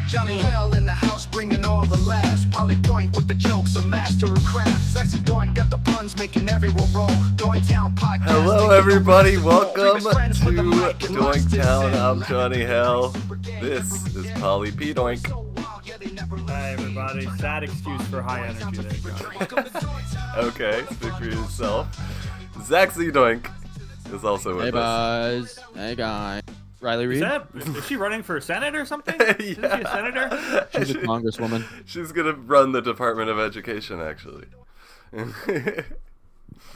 Johnny Hell in the house bringing all the laughs. Polly Doink with the jokes, a master of craft. Sexy Doink got the puns making everyone roll. Doinktown podcast. Hello everybody, welcome to Doinktown. I'm Johnny Hell. This is Polly P. Doink. Hi everybody. Sad excuse for high energy there, Johnny. Okay, speak for yourself. Zach Z. Doink is also with us. Hey guys. Hey guys. Riley Reid? Is she running for Senate or something? Yeah. Isn't she a senator? She's a congresswoman. She's gonna run the Department of Education, actually.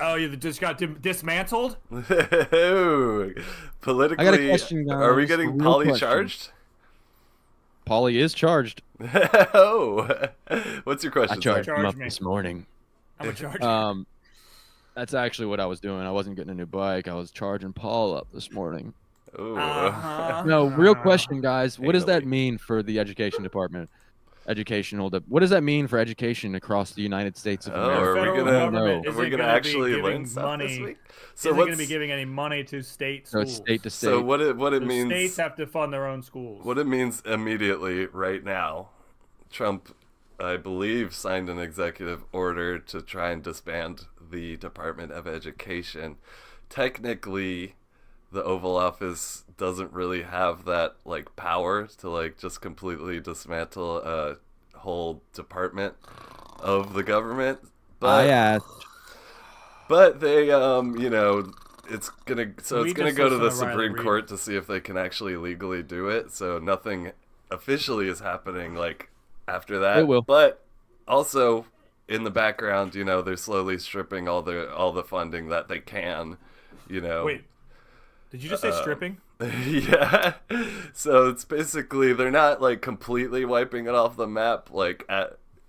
Oh, you just got dismantled? Politically, I got a question, guys. Are we getting Real Polly question. charged? Polly is charged. Oh, what's your question? I charged Charge him up me. this morning. I'm a charger. That's actually what I was doing. I wasn't getting a new bike. I was charging Paul up this morning. Ooh. No, real question, guys. What does that Anally. mean for the education department? What does that mean for education across the United States of Oh, America? are we Federal gonna- government are we isn't gonna gonna be actually giving learn stuff money, this week? isn't going to be giving any money to state So schools. it's state to state. So what it The means? states have to fund their own schools. What it means immediately right now, Trump, I believe, signed an executive order to try and disband the Department of Education. Technically, the Oval Office doesn't really have that like power to like just completely dismantle a whole department of the government. I asked. But they, it's gonna We go just to the listen to Riley Supreme Reid. Court to see if they can actually legally do it. So nothing officially is happening like after that. It will. But also in the background, they're slowly stripping all the funding that they can. Wait, did you just say stripping? Yeah. So it's basically they're not like completely wiping it off the map like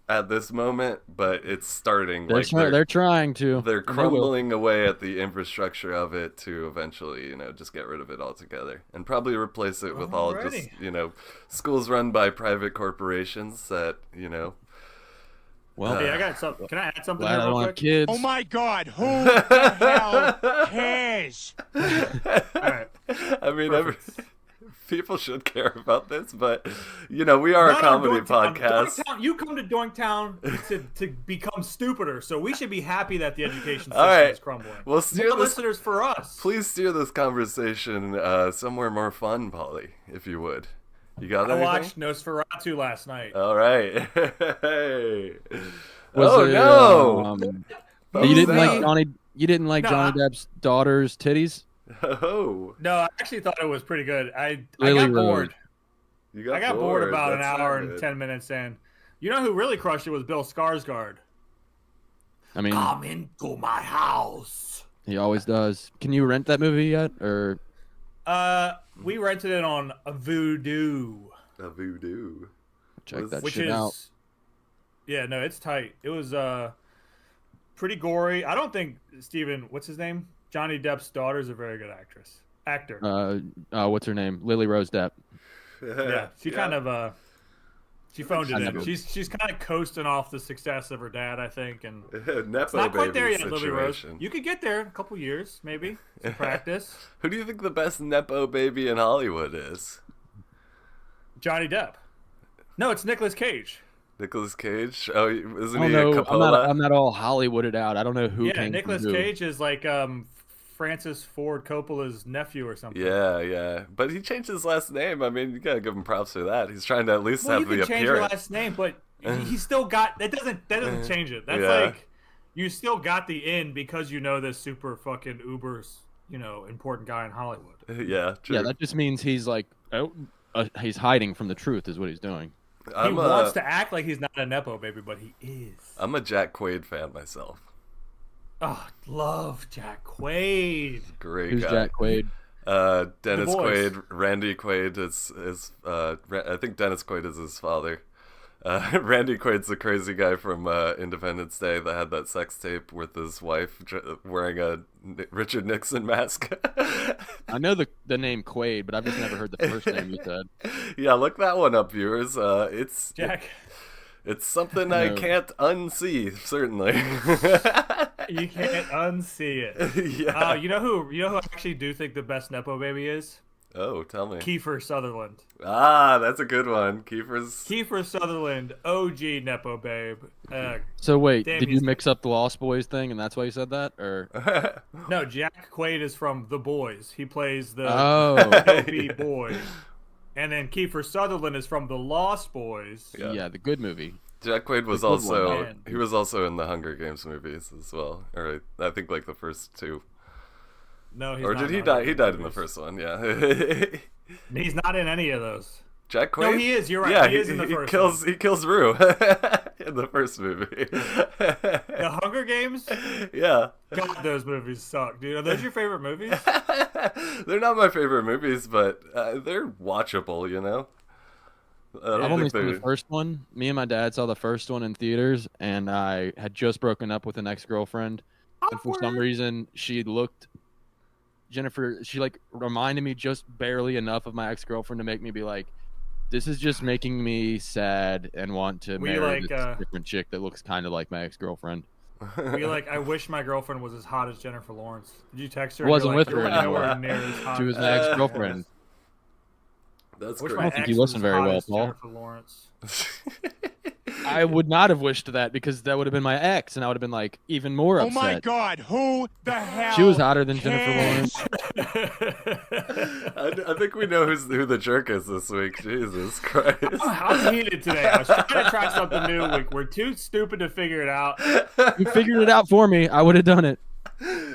at this moment, but it's starting. They're, Like they're trying to. they're And they will. crumbling away at the infrastructure of it to eventually, just get rid of it altogether and probably replace it with all just, schools run by private corporations that, Well, Hey, I got something. Can I add something glad there I real don't have quick? kids. Oh my God, who the hell cares? All right. I mean, Perfect. people should care about this, but, we are a Not on comedy Doinktown. podcast. Doinktown, you come to Doinktown to become stupider, so we should be happy that the education system All right. is crumbling. Well, steer More this, listeners for us. please steer this conversation somewhere more fun, Polly, if you would. You got I anything? watched Nosferatu last night. All right. Hey. Was Oh, it, no. You didn't Thumbs like up. Johnny. You didn't like No, Johnny Depp's daughter's titties. Oh, No, I actually thought it was pretty good. I Lily got Rose. bored. you got I got bored about an That's hour not and good. 10 minutes in. You know who really crushed it was Bill Skarsgård. I mean, Come into my house. he always does. Can you rent that movie yet? Or We rented it on a Voodoo, A voodoo. check that which shit is out. yeah, no, it's tight. It was pretty gory. I don't think Steven, what's his name? Johnny Depp's daughter is a very good actor. What's her name? Lily Rose Depp. Yeah, she kind of she phoned it I in. never- She's kind of coasting off the success of her dad, I think, and Nepo it's not quite there baby yet, Lily Rose. situation. You could get there in a couple years, maybe. Some practice. Who do you think the best Nepo baby in Hollywood is? Johnny Depp. No, it's Nicolas Cage. Nicolas Cage? Oh, isn't I he don't a know. Coppola? I'm not all Hollywooded out. I don't know who Yeah, came Nicolas from who. Cage is like Francis Ford Coppola's nephew or something. Yeah. But he changed his last name. I mean, you gotta give him props for that. He's trying to at least Well, you have the can change your appearance. last name, but he still got that. Doesn't change it. That's Yeah. like you still got the in because you know this super fucking uber's important guy in Hollywood. Yeah, true. Yeah, that just means he's like, he's hiding from the truth, is what he's doing. He wants to act like he's not a nepo baby, but he is. I'm a Jack Quaid fan myself. Oh, love Jack Quaid. Great Who's guy. Jack Quaid? Dennis The boys. Quaid, Randy Quaid is I think Dennis Quaid is his father. Randy Quaid's the crazy guy from Independence Day that had that sex tape with his wife wearing a Richard Nixon mask. I know the name Quaid, but I've just never heard the first name you said. Yeah, look that one up, viewers. It's Jack. It's something I No. can't unsee, certainly. You can't unsee it. Yeah. You know who I actually do think the best nepo baby is? Oh, tell me. Kiefer Sutherland. Ah, that's a good one. Kiefer Sutherland, OG Nepo babe. So wait, Damn, did you he's- mix up the Lost Boys thing, and that's why you said that, or? No, Jack Quaid is from The Boys. He plays the Oh, dopey boy. And then Kiefer Sutherland is from The Lost Boys. yeah, the good movie. Jack Quaid was The good also one. he was also in the Hunger Games movies as well. Or I think like the first two. No, he's Or not did he in die? Hunger He died in the movies. first one, yeah. He's not in any of those. Jack Quaid? No, he is. You're right. Yeah, he is in the first he kills Rue in the first movie. The Hunger Games? Yeah. God, those movies suck, dude. Are those your favorite movies? They're not my favorite movies, but they're watchable, you know? I don't I've only think seen the they're... first one. Me and my dad saw the first one in theaters, and I had just broken up with an ex-girlfriend, and for some Awkward. reason she like reminded me just barely enough of my ex-girlfriend to make me be like, this is just making me sad and want to Were you marry like, this different chick that looks kind of like my ex-girlfriend. You're like, I wish my girlfriend was as hot as Jennifer Lawrence. Did you text her? I wasn't You're with her "You're anymore. nowhere near as hot She was as my Jennifer ex-girlfriend. That's I wish great. my don't think ex you was listen as very hot well, as Paul. Jennifer Lawrence. I would not have wished that because that would have been my ex, and I would have been like even more Oh upset. my God! Who the hell? She was hotter than Jennifer can- Lawrence. I think we know who the jerk is this week. Jesus Christ. I'm heated today. I was trying to try something new. We're too stupid to figure it out. You figured it out for me. I would have done it.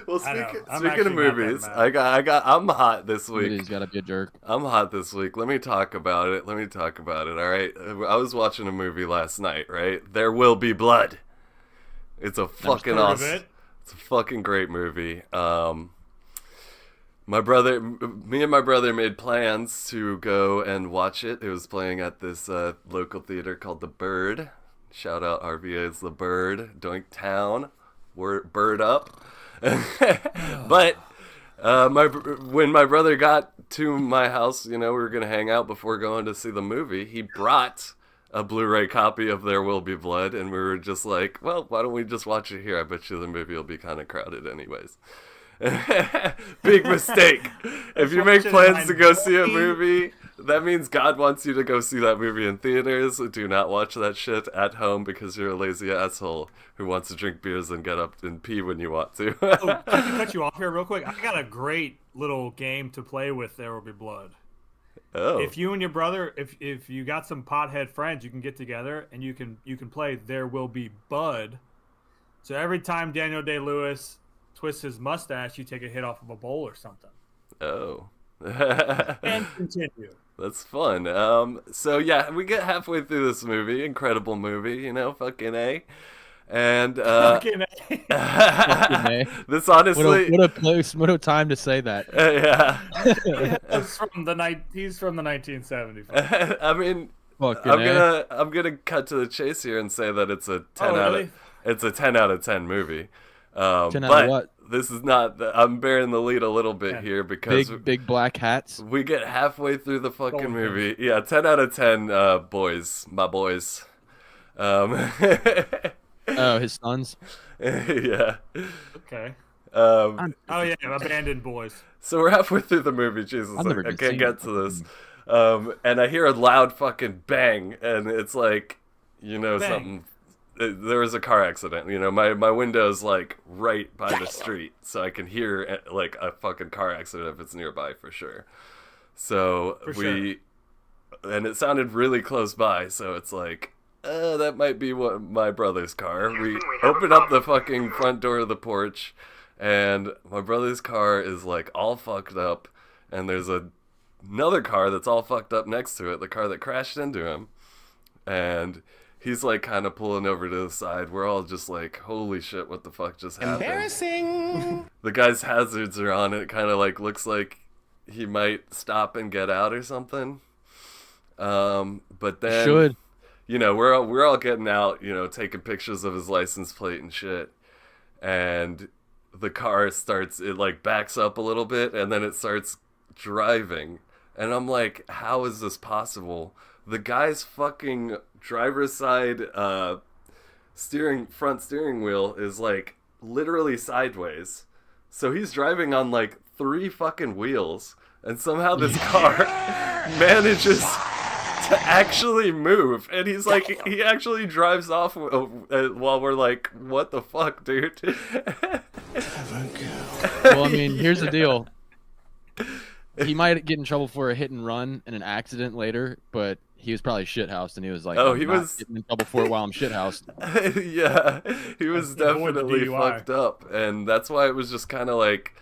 Well, I know. I'm speaking of actually not that movies, mad. I'm hot this week. He's got to be a jerk. I'm hot this week. Let me talk about it. All right. I was watching a movie last night, right? There Will Be Blood. It's a fucking heard of awesome. it. It's a fucking great movie. Me and my brother made plans to go and watch it. It was playing at this local theater called The Bird. Shout out RVA's The Bird, Doinktown. Bird up. But when my brother got to my house, you know, we were gonna hang out before going to see the movie. He brought a Blu-ray copy of There Will Be Blood, and we were just like, well, why don't we just watch it here? I bet you the movie will be kind of crowded anyways. Big mistake. If you make plans to go see a movie, that means God wants you to go see that movie in theaters. Do not watch that shit at home because you're a lazy asshole who wants to drink beers and get up and pee when you want to. Oh, can I cut you off here real quick? I got a great little game to play with. There Will Be Blood. Oh. If you and your brother, if you got some pothead friends, you can get together and you can play There Will Be Bud. So every time Daniel Day-Lewis twists his mustache, you take a hit off of a bowl or something. Oh. And continue. That's fun. So yeah, we get halfway through this movie, incredible movie, you know, fucking A. And Fucking A. this honestly, What a time to say that. yeah. He's from the 1975. I mean, Fucking I'm gonna cut to the chase here and say that it's a 10 really? it's a 10 out of 10 movie. 10 out of But what? this is not. I'm bearing the lead a little bit here because Big black hats. we get halfway through the fucking Golden movie. Yeah, 10 out of 10. Boys, my boys. Oh, his sons. Yeah. Okay. Um, Oh yeah, Abandoned Boys. so we're halfway through the movie. Jesus, I've never I even can't seen get it. to this. And I hear a loud fucking bang, and it's like, you know, Bang. something. There was a car accident. You know, my window's like right by the street, so I can hear like a fucking car accident if it's nearby for sure. So and it sounded really close by, so it's like, that might be my brother's car. We open up the fucking front door of the porch, and my brother's car is like all fucked up, and there's another car that's all fucked up next to it, the car that crashed into him, and he's like kind of pulling over to the side. We're all just like, holy shit, what the fuck just happened? Embarrassing. The guy's hazards are on. It kind of like looks like he might stop and get out or something. But then, Should. you know, we're all getting out, you know, taking pictures of his license plate and shit. And the car it like backs up a little bit, and then it starts driving. And I'm like, how is this possible? The guy's fucking driver's side front steering wheel is like literally sideways. So he's driving on like 3 fucking wheels and somehow this car manages to actually move, and he's like, he actually drives off while we're like, what the fuck, dude? Well, I mean, here's the deal. He might get in trouble for a hit and run and an accident later, but he was probably shithoused, and he was like, Oh, I'm he not was- getting in trouble for it while I'm shithoused. Yeah, he was Avoid the definitely DUI. fucked up, and that's why it was just kind of like,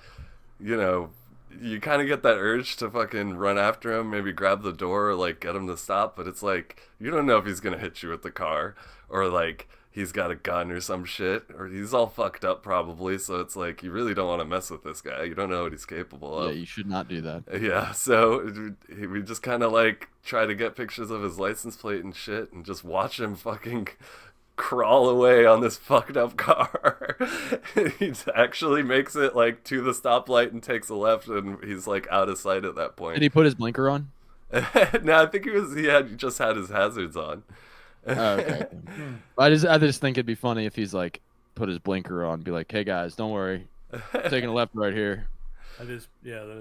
you know, you kind of get that urge to fucking run after him, maybe grab the door or like get him to stop, but it's like, you don't know if he's gonna hit you with the car, or like he's got a gun or some shit, or he's all fucked up probably, so it's like, you really don't want to mess with this guy. You don't know what he's capable Yeah, of. you should not do that. Yeah, so we just kind of like try to get pictures of his license plate and shit, and just watch him fucking crawl away on this fucked up car. He actually makes it like to the stoplight and takes a left, and he's like out of sight at that point. Did he put his blinker on? No, I think he just had his hazards on. Oh, okay. I just think it'd be funny if he's like put his blinker on, be like, "Hey guys, don't worry, I'm taking a left right here That is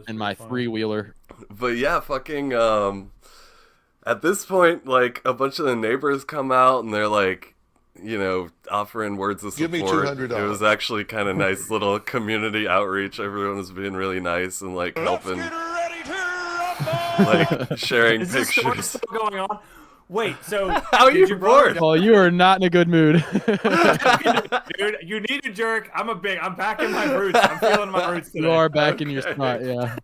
in my funny. three wheeler." But yeah, fucking at this point, like a bunch of the neighbors come out and they're like, you know, offering words of Give support. me $200. It was actually kind of nice little community outreach. Everyone was being really nice and like helping, like sharing Is this story pictures. still going on? Wait, so How are did you your brother- bored? Oh, you are not in a good mood. Dude, you need a jerk. I'm back in my roots. I'm feeling my roots today. You are back in your Okay. spot, yeah.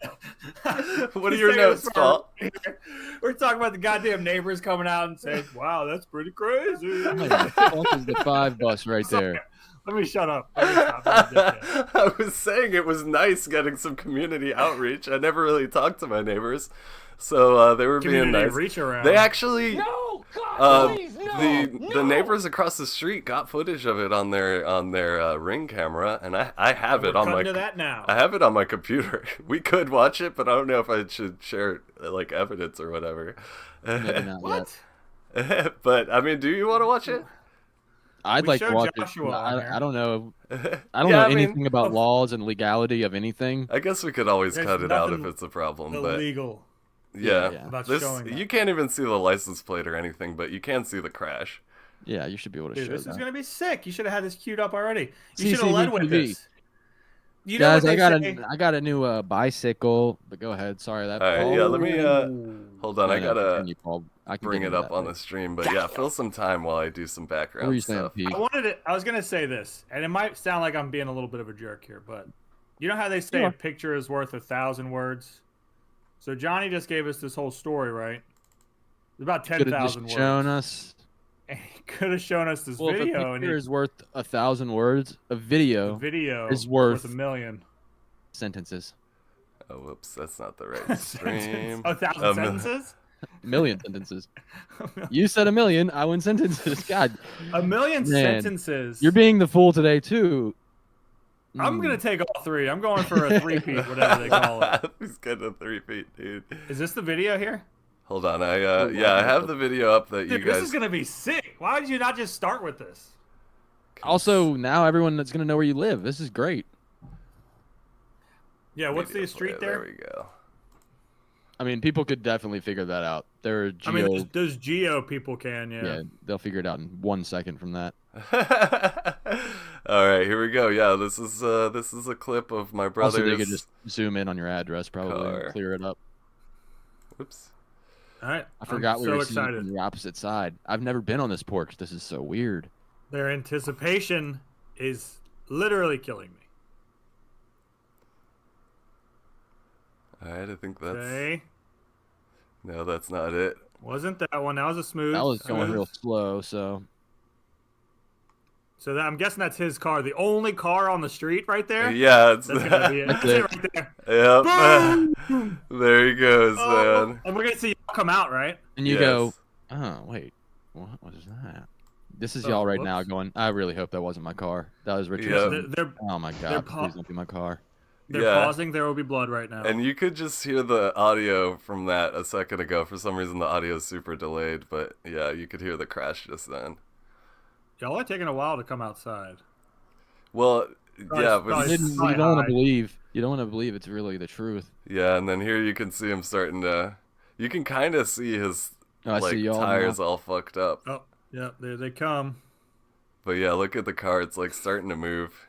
What are Just your taking notes, this Paul? We're talking about the goddamn neighbors coming out and saying, "Wow, that's pretty crazy." Oh, the fuck is the 5 bus right there? Let me shut up. Let me stop being a dickhead. I was saying it was nice getting some community outreach. I never really talked to my neighbors, so they were being Community nice. reach around. They actually, No, God, please, no, the neighbors across the street got footage of it on their Ring camera, and I have it We're on my cutting to that now. I have it on my computer. We could watch it, but I don't know if I should share like evidence or whatever. Maybe not What? yet. But I mean, do you want to watch it? I'd We like to showed watch Joshua it. on here. I don't know. I don't Yeah, know I mean- anything about laws and legality of anything. I guess we could always There's cut it out if nothing it's a problem, but Illegal. yeah, Yeah. About this showing that. you can't even see the license plate or anything, but you can see the crash. Yeah, you should be able to Dude, show this that. is gonna be sick. You should have had this queued up already. You should have CCTV. led with this. You know Guys, what I they got say? I got a new bicycle. But go ahead. Sorry that. All right, Paul. yeah, let me hold on. I No, gotta continue, Paul. I can bring get it into up that on later. the stream, but yeah, fill some time while I do some What were background you saying, stuff. Pete? I was gonna say this, and it might sound like I'm being a little bit of a jerk here, but you know how they say Yeah. a picture is worth 1,000 words? So Johnny just gave us this whole story, right? It's about Could have 10,000 just words. shown us. And he could have shown us this Well, if a video, and picture he, is worth 1,000 words, a the video video is worth- a million. sentences. Oh, whoops, that's not the right stream. 1,000 Um, sentences? A million sentences. You said a million. I went sentences. God, A million Man, sentences. you're being the fool today too. I'm Mm. gonna take all three. I'm going for a three-peat, whatever they call it. He's getting a 3-feet, dude. Is this the video here? Hold on, I have the video up that Dude, you guys. this is gonna be sick. Why did you not just start with this? Also, now everyone that's gonna know where you live. This is great. Yeah, what's Media the street player, there? There we go. I mean, people could definitely figure that out. There are I mean, those geo people can, yeah, they'll figure it out in 1 second from that. All right, here we go. Yeah, this is a clip of my brother's. Also, they could just zoom in on your address, probably, car. and clear it up. Whoops. All right. I forgot I'm we so were sitting excited. on the opposite side. I've never been on this porch. This is so weird. Their anticipation is literally killing me. All right, I think that's. Okay. No, that's not it. Wasn't that one? That was a smooth. That was going smooth. real slow, so So I'm guessing that's his car. The only car on the street right there? Yeah, it's That's gonna be it. That's That's it it. right there. Yep. There he goes, Oh, man. and we're gonna see y'all come out, right? and you Yes. go, oh wait, what was that? This is Oh, y'all right now whoops. going. I really hope that wasn't my car. That was Richard. Yeah. They're Oh my they're god, pa- please don't be my car. Yeah. pausing. There will be blood right now. And you could just hear the audio from that a second ago. For some reason, the audio is super delayed, but yeah, you could hear the crash just then. Y'all are taking a while to come outside. Well, Probably- yeah, probably but You didn't. Sky You don't want high. to believe You don't want to believe it's really the truth. Yeah, and then here you can see him starting to. You can kind of see his Oh, I see y'all tires now. all fucked up. Oh, yeah, there they come. But yeah, look at the car. It's like starting to move.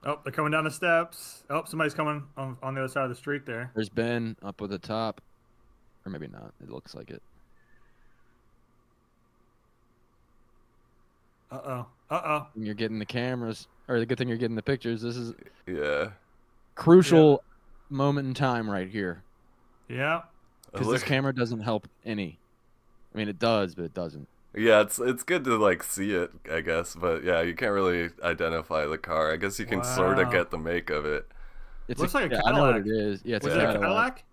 Oh, they're coming down the steps. Oh, somebody's coming on the other side of the street there. There's Ben up at the top. Or maybe not. It looks like it. Uh-oh. Uh-oh. And you're getting the cameras. Or the good thing you're getting the pictures. This is Yeah. crucial moment in time right here. Yeah. Because this camera doesn't help any. I mean, it does, but it doesn't. Yeah, it's good to like see it, I guess, but yeah, you can't really identify the car. I guess you can sort of Wow. get the make of it. It's Looks like a I know what Cadillac. it is. Yeah, it's Was a it a Cadillac. Cadillac?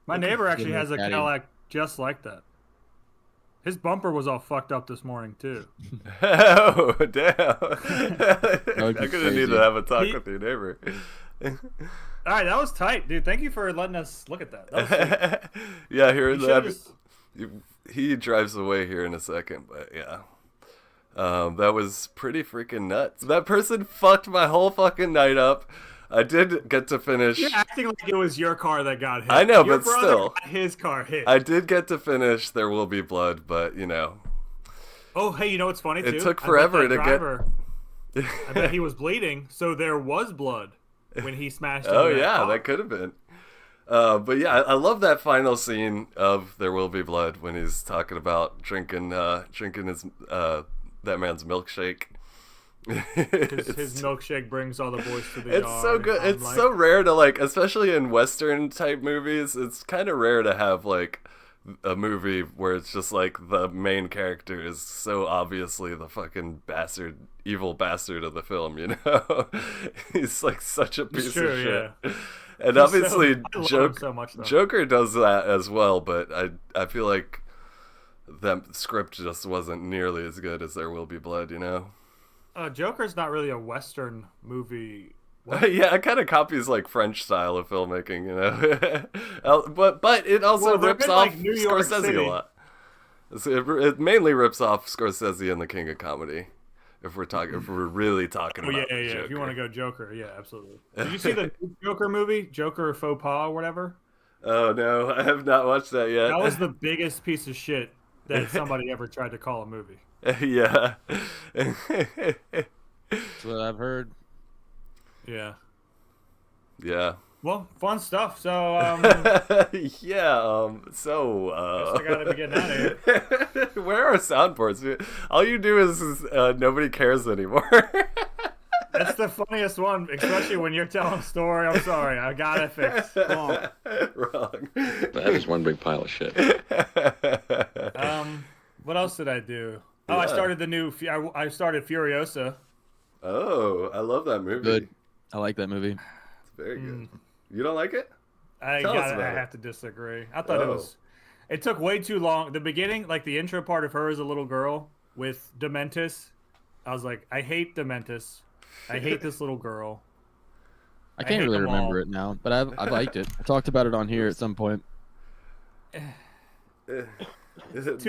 My neighbor actually Give me a has a Caddy. Cadillac just like that. His bumper was all fucked up this morning, too. Oh, damn. would be I'm gonna need crazy. to have a talk He- with your neighbor. All right, that was tight, dude. Thank you for letting us look at that. That was sweet. Yeah, here You should've just- he drives away here in a second, but yeah. That was pretty freaking nuts. That person fucked my whole fucking night up. I did get to finish. You're acting like it was your car that got hit. I know, Your but brother still. got his car hit. I did get to finish There Will Be Blood, but you know. Oh, hey, you know what's funny, It too? took I bet forever that to get- driver, I bet he was bleeding, so there was blood when he smashed into Oh that yeah, car. that could have been. But yeah, I love that final scene of There Will Be Blood when he's talking about drinking his that man's milkshake. His milkshake brings all the boys to the yard. It's so good. I'm It's like, so rare to like, especially in Western type movies. It's kind of rare to have like a movie where it's just like the main character is so obviously the fucking bastard, evil bastard of the film. You know, he's like such a piece true, of shit. yeah. And He's obviously, I love him so much, though. Joker does that as well, but I feel like that script just wasn't nearly as good as There Will Be Blood, you know? Joker's not really a Western movie. Yeah, it kind of copies like French style of filmmaking, you know? but it also Well, they're rips a bit off like New York Scorsese City. a lot. It mainly rips off Scorsese and the King of Comedy. If we're really talking Oh, about yeah. Joker. If you want to go Joker, yeah, absolutely. Did you see the Joker movie? Joker Faux Pas or whatever? Oh no, I have not watched that yet. That was the biggest piece of shit that somebody ever tried to call a movie. Yeah. That's what I've heard. Yeah. Yeah. Well, fun stuff. So, Yeah, so guess I gotta be getting out of here. where are soundboards? All you do is nobody cares anymore. That's the funniest one, especially when you're telling a story. I'm sorry, I got it fixed. Come on. Wrong. That is one big pile of shit. What else did I do? Oh, I Yeah. started I started Furiosa. Oh, I love that movie. Good. I like that movie. It's very good. You don't like it? I Tell us about it. have to disagree. I thought it Oh. was. It took way too long. The beginning, like the intro part of her as a little girl with Dementis. I was like, I hate Dementis. I hate this little girl. I can't hate really them remember all. it now, but I liked it. I talked about it on here at some point. Too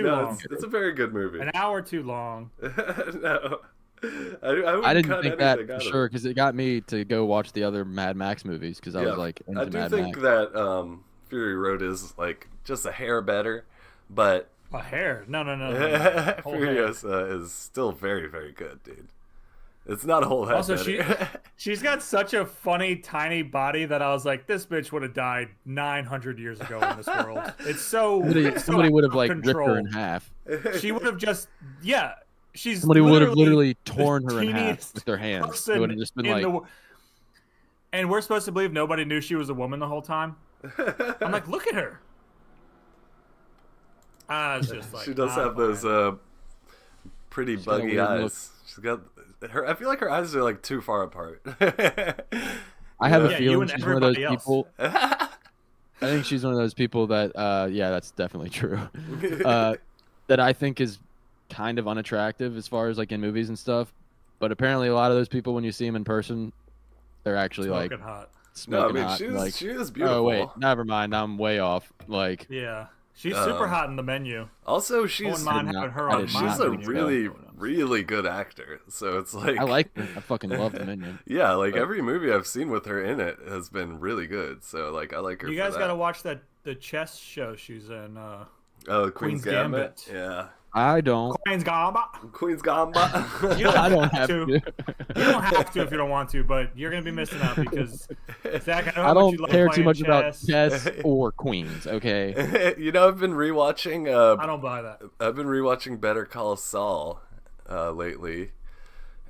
No, long. it's a very good movie. An hour too long. No. I I wouldn't didn't cut think that anything for out of sure it. because it got me to go watch the other Mad Max movies because I was like into I do Mad think Max. that Fury Road is like just a hair better, but A hair? No. Whole hair. Furiosa is still very, very good, dude. It's not a whole head Also, better. she's got such a funny, tiny body that I was like, this bitch would have died 900 years ago in this world. It's so Somebody would have out like of ripped her in control. half. She would have just, yeah. She's Somebody would have literally the torn her in half teeniest with their hands. It person would have just been in like, the wo- And we're supposed to believe nobody knew she was a woman the whole time. I'm like, look at her. It's just like She does nah, have those fine. pretty got a buggy weird look. eyes. She's got her. I feel like her eyes are like too far apart. I have a Yeah, you feeling and she's one of those everybody else. people. I think she's one of those people that, yeah, that's definitely true. That I think is kind of unattractive as far as like in movies and stuff. But apparently, a lot of those people, when you see them in person, they're actually Smoking like hot. No, I smoking mean hot. she like, is beautiful. oh wait, never mind, I'm way off. Like, Yeah. She's super hot in The Menu. Also, I she's wouldn't mind not- having her I on did my she's a Menu. really, really good actor. So it's like I like her. I fucking love the Minion. yeah, like every movie I've seen with her in it has been really good. So like I like her. You for guys that. gotta watch the chess show she's in. Oh, Queen's Queen's Gambit. Gambit. Yeah, I don't. Queen's Gambit. Queen's Gambit. You don't I don't have have to. to. You don't have to if you don't want to, but you're gonna be missing out because Zach, I know how I much you don't love care too playing much about chess. chess or queens. Okay. You know, I've been rewatching. I don't buy that. I've been rewatching Better Call Saul lately,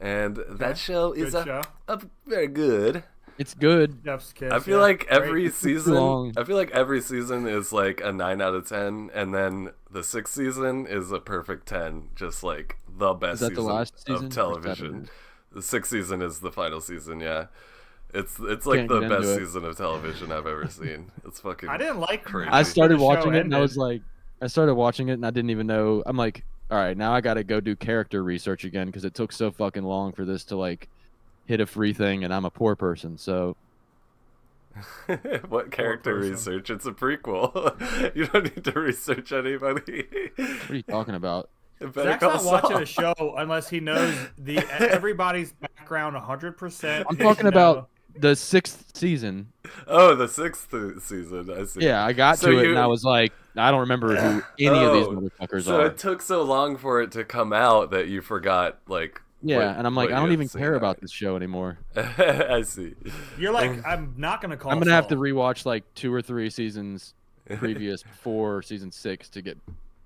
and that show is Good show. a very good. It's good. Jeff's kids. I feel yeah, like great. every season. long. I feel like every season is like a 9 out of 10, and then the 6th season is a perfect 10. Just like the best Is that the season last season? of Or is that television. it? The 6th season is the final season. Yeah, it's like Can't the get best into it. season of television I've ever seen. It's fucking. I didn't like. Crazy. I started the show watching it and I ended. was like, I started watching it and I didn't even know. I'm like, all right, now I got to go do character research again because it took so fucking long for this to like hit a free thing, and I'm a poor person, so What character person. research? It's a prequel. You don't need to research anybody. what are you talking about? Better Zach's Call not watching Saul. a show unless he knows the everybody's background 100%. I'm talking about the 6th season. Oh, the 6th season. I see. Yeah, I got So to it you- and I was like, I don't remember who any of these Oh, motherfuckers So are. it took so long for it to come out that you forgot, like. Yeah, what- and I'm like, what I you don't had even seen care about already. this show anymore. I see. You're like, I'm not gonna call. I'm gonna have to Saul. rewatch like 2 or 3 seasons previous before season 6 to get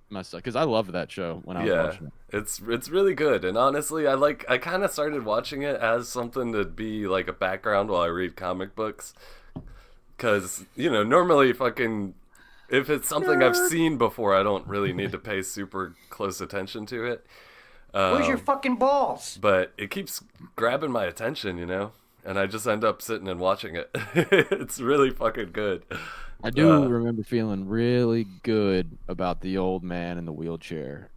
my stuff because I loved that show when I was Yeah, watching it. it's really good, and honestly, I kind of started watching it as something to be like a background while I read comic books, because normally fucking if it's something I've seen before, I don't really need to pay super close attention to it. Where's your fucking balls? But it keeps grabbing my attention, and I just end up sitting and watching it. It's really fucking good. I do remember feeling really good about the old man in the wheelchair.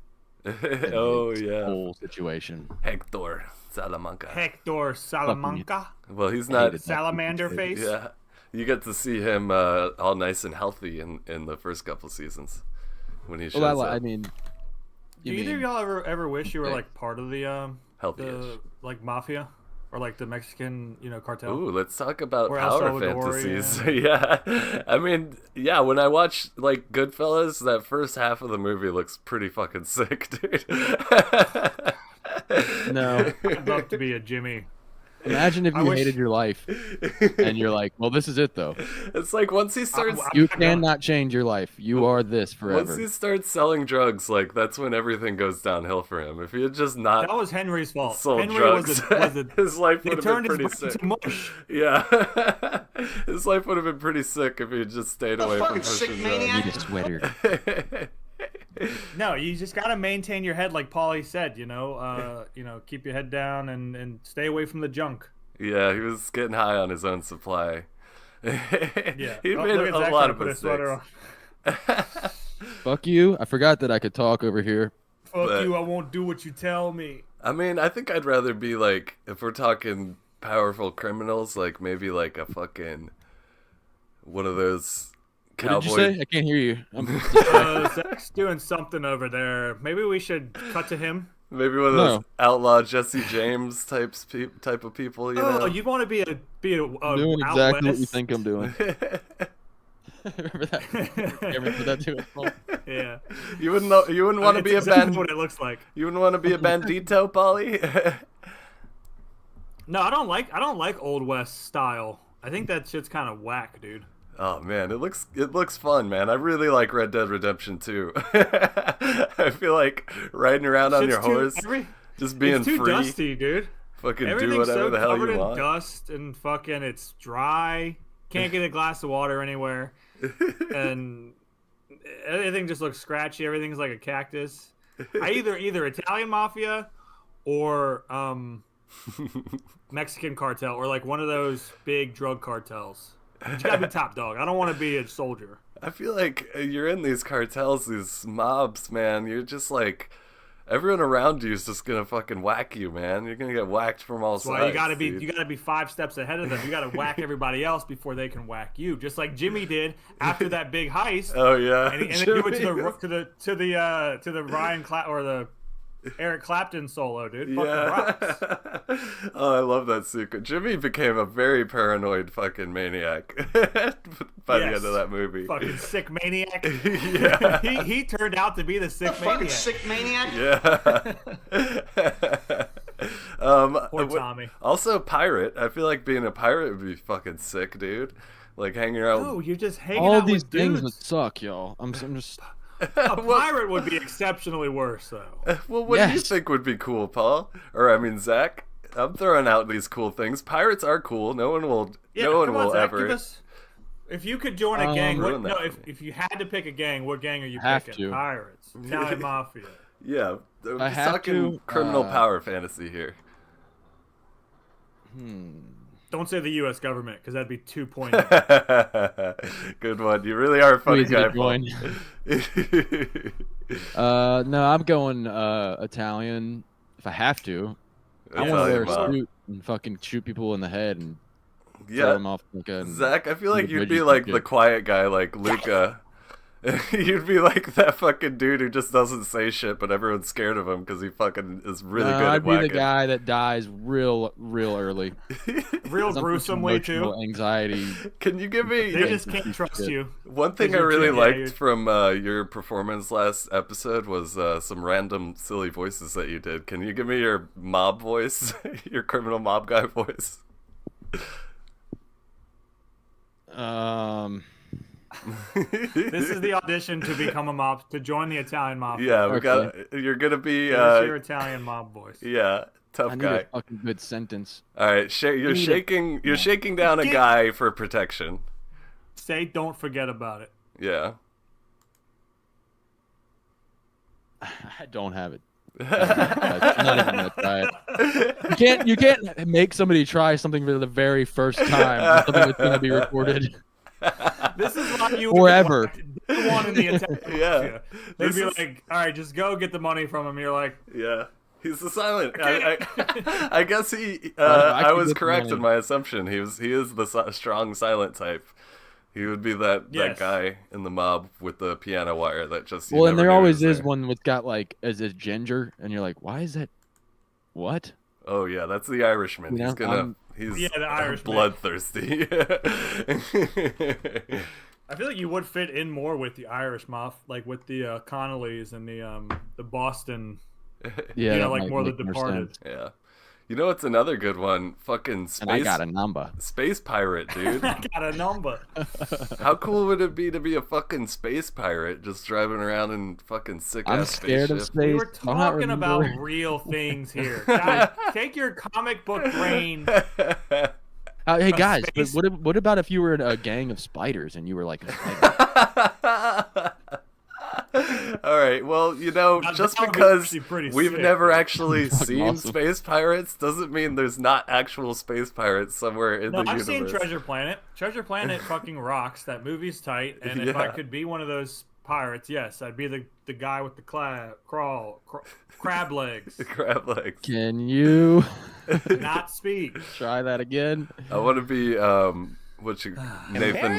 and Oh his yeah, whole situation. Hector Salamanca. Hector Salamanca, Well, he's not. hated that. salamander face. Yeah, you get to see him all nice and healthy in the first couple seasons when he shows Well, up. I mean, Do you either of mean, y'all ever wish you were Okay. like part of the Healthy-ish. like mafia or like the Mexican cartel? Ooh, let's talk about Or El power Salvadorian. fantasies. Yeah, I mean, yeah. When I watch like Goodfellas, that first half of the movie looks pretty fucking sick, dude. no. I'd love to be a Jimmy. Imagine if I you wish- hated your life and you're like, well, this is it though. It's like once he starts, You not gonna- cannot change your life. You are this once forever. he starts selling drugs, like that's when everything goes downhill for him. If he had just not That was Henry's fault. sold Henry drugs, was a his life They would have been turned his pretty brain sick. to mush. Yeah, his life would have been pretty sick if he had just stayed away from fucking sick pushing maniac. Need a sweater. drugs. No, you just gotta maintain your head, like Paulie said. Keep your head down and stay away from the junk. Yeah, he was getting high on his own supply. Yeah, he Oh, made look at a Zach lot trying of to put his sweater mistakes. on. Fuck you. I forgot that I could talk over here. Fuck But- you! I won't do what you tell me. I mean, I think I'd rather be like, if we're talking powerful criminals, like maybe like a fucking one of those What did you cowboy. say? I can't hear you. Zach's doing something over there. Maybe we should cut to him. Maybe one of those No. outlaw Jesse James type of people, you know? Oh, you want to be a I'm doing out exactly what you west? think I'm doing. Remember that? Remember that too? Yeah. You wouldn't know. You wouldn't want to It's be a exactly what it looks like. You wouldn't want to be a bandito, Polly. No, I don't like Old West style. I think that shit's kind of whack, dude. Oh man, it looks fun, man. I really like Red Dead Redemption 2. I feel like riding around on Shit's your too- horse, every- just being it's too free, dusty, dude. fucking do Everything's whatever so the hell covered you in want. dust and fucking it's dry. Can't get a glass of water anywhere, and everything just looks scratchy. Everything's like a cactus. I either Italian mafia or Mexican cartel or like one of those big drug cartels. You gotta be top dog. I don't want to be a soldier. I feel like you're in these cartels, these mobs, man. You're just like, Everyone around you is just gonna fucking whack you, man. You're gonna get whacked from all That's sides. why you gotta dude. be 5 steps ahead of them. You gotta whack everybody else before they can whack you. Just like Jimmy did after that big heist. Oh yeah. And then do it to the Ryan or the Eric Clapton solo, dude. Fucking rocks. Oh, I love that sequence. Jimmy became a very paranoid fucking maniac by the end of that movie. Fucking sick maniac. Yeah. he turned out to be the sick maniac. Sick maniac. Yeah. Poor Tommy. Also, pirate. I feel like being a pirate would be fucking sick, dude. Like hanging out. Oh, you're just hanging All out these with things dudes. would suck, y'all. I'm just. A pirate would be exceptionally worse, though. Well, what do you Yes. think would be cool, Paul? Or I mean, Zach? I'm throwing out these cool things. Pirates are cool. No one will. Yeah, no one come on, will Zach, ever. give us. If you could join a gang, ruin that for me. if you had to pick a gang, what gang are you Have picking? to. Pirates, Italian Mafia. Yeah, I'm I just have talking to, criminal power fantasy here. Don't say the U.S. government because that'd be 2 points. Good one. You really are a funny Easy guy, to Paul. join. No, I'm going Italian if I have to. I want to wear Italian a mob. suit and fucking shoot people in the head and throw Yeah, them off like a. Zach, I feel like the you'd bridge be you like can the get. quiet guy, like Luca. You'd be like that fucking dude who just doesn't say shit, but everyone's scared of him because he fucking is really good I'd at be whacking. the guy that dies real early. Real 'Cause I'm gruesomely pushing too. emotional anxiety. Can you give me They just can't trust you. one thing I you're really too- yeah, liked you're- from your performance last episode was some random silly voices that you did. Can you give me your mob voice, your criminal mob guy voice? This is the audition to become a mob, to join the Italian Mafia. Yeah, we Okay. got. You're gonna be. Here's your Italian mob voice. Yeah, tough I need guy. a fucking good sentence. All right, you're need a- shaking. You're shaking down a Get- guy for protection. Say, don't forget about it. Yeah. I don't have it. I'm not even gonna try it. You can't make somebody try something for the very first time. Something that's gonna be recorded. This is why you Forever. would want in the Italian Yeah. Mafia. They'd This be is- like, all right, just go get the money from him. You're like, Yeah. He's the silent. I guess he. I I could was get the correct money. in my assumption. He is the strong silent type. He would be that Yes. guy in the mob with the piano wire that just. you Well, and never there knew always was is there. one that's got like as a ginger, and you're like, why is that? What? Oh yeah, that's the Irishman. You He's know, gonna. He's Yeah, the Irishman. bloodthirsty. I feel like you would fit in more with the Irish Mafia, like with the Connollys and the Boston. Yeah, You know, that like might more The make more Departed. sense. Yeah. You know what's another good one? Fucking space. And I got a number. Space pirate, dude. I got a number. How cool would it be to be a fucking space pirate just driving around in fucking sick I'm ass scared of spaceship? space. We were I'm not talking about remembering. real things here. Guys, take your comic book brain. Hey guys, but space. what about if you were in a gang of spiders and you were like a spider? All right, well, you know, Now, just that would be because actually pretty we've sick. never actually Fucking seen awesome. space pirates doesn't mean there's not actual space pirates somewhere in No, the I've universe. seen Treasure Planet. Treasure Planet fucking rocks. That movie's tight. And if I Yeah. could be one of those pirates, yes, I'd be the guy with the crab legs. Crab legs. Can you Not speak. try that again? I want to be Nathan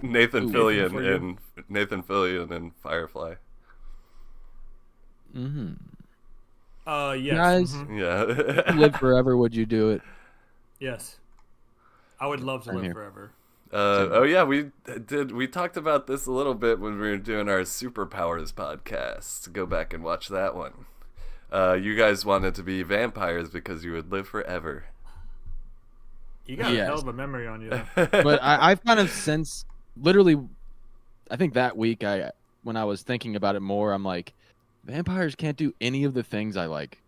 Nathan Ooh, Fillion for you. in Nathan Fillion in Firefly. Mm-hmm. Yes. Guys, mhm, Yeah. live forever. Would you do it? yes. I would love to I'm live here. forever. Oh yeah, we talked about this a little bit when we were doing our superpowers podcast. Go back and watch that one. You guys wanted to be vampires because you would live forever. You got a Yes. hell of a memory on you. though. But I've kind of since literally, I think that week when I was thinking about it more, I'm like, vampires can't do any of the things I like.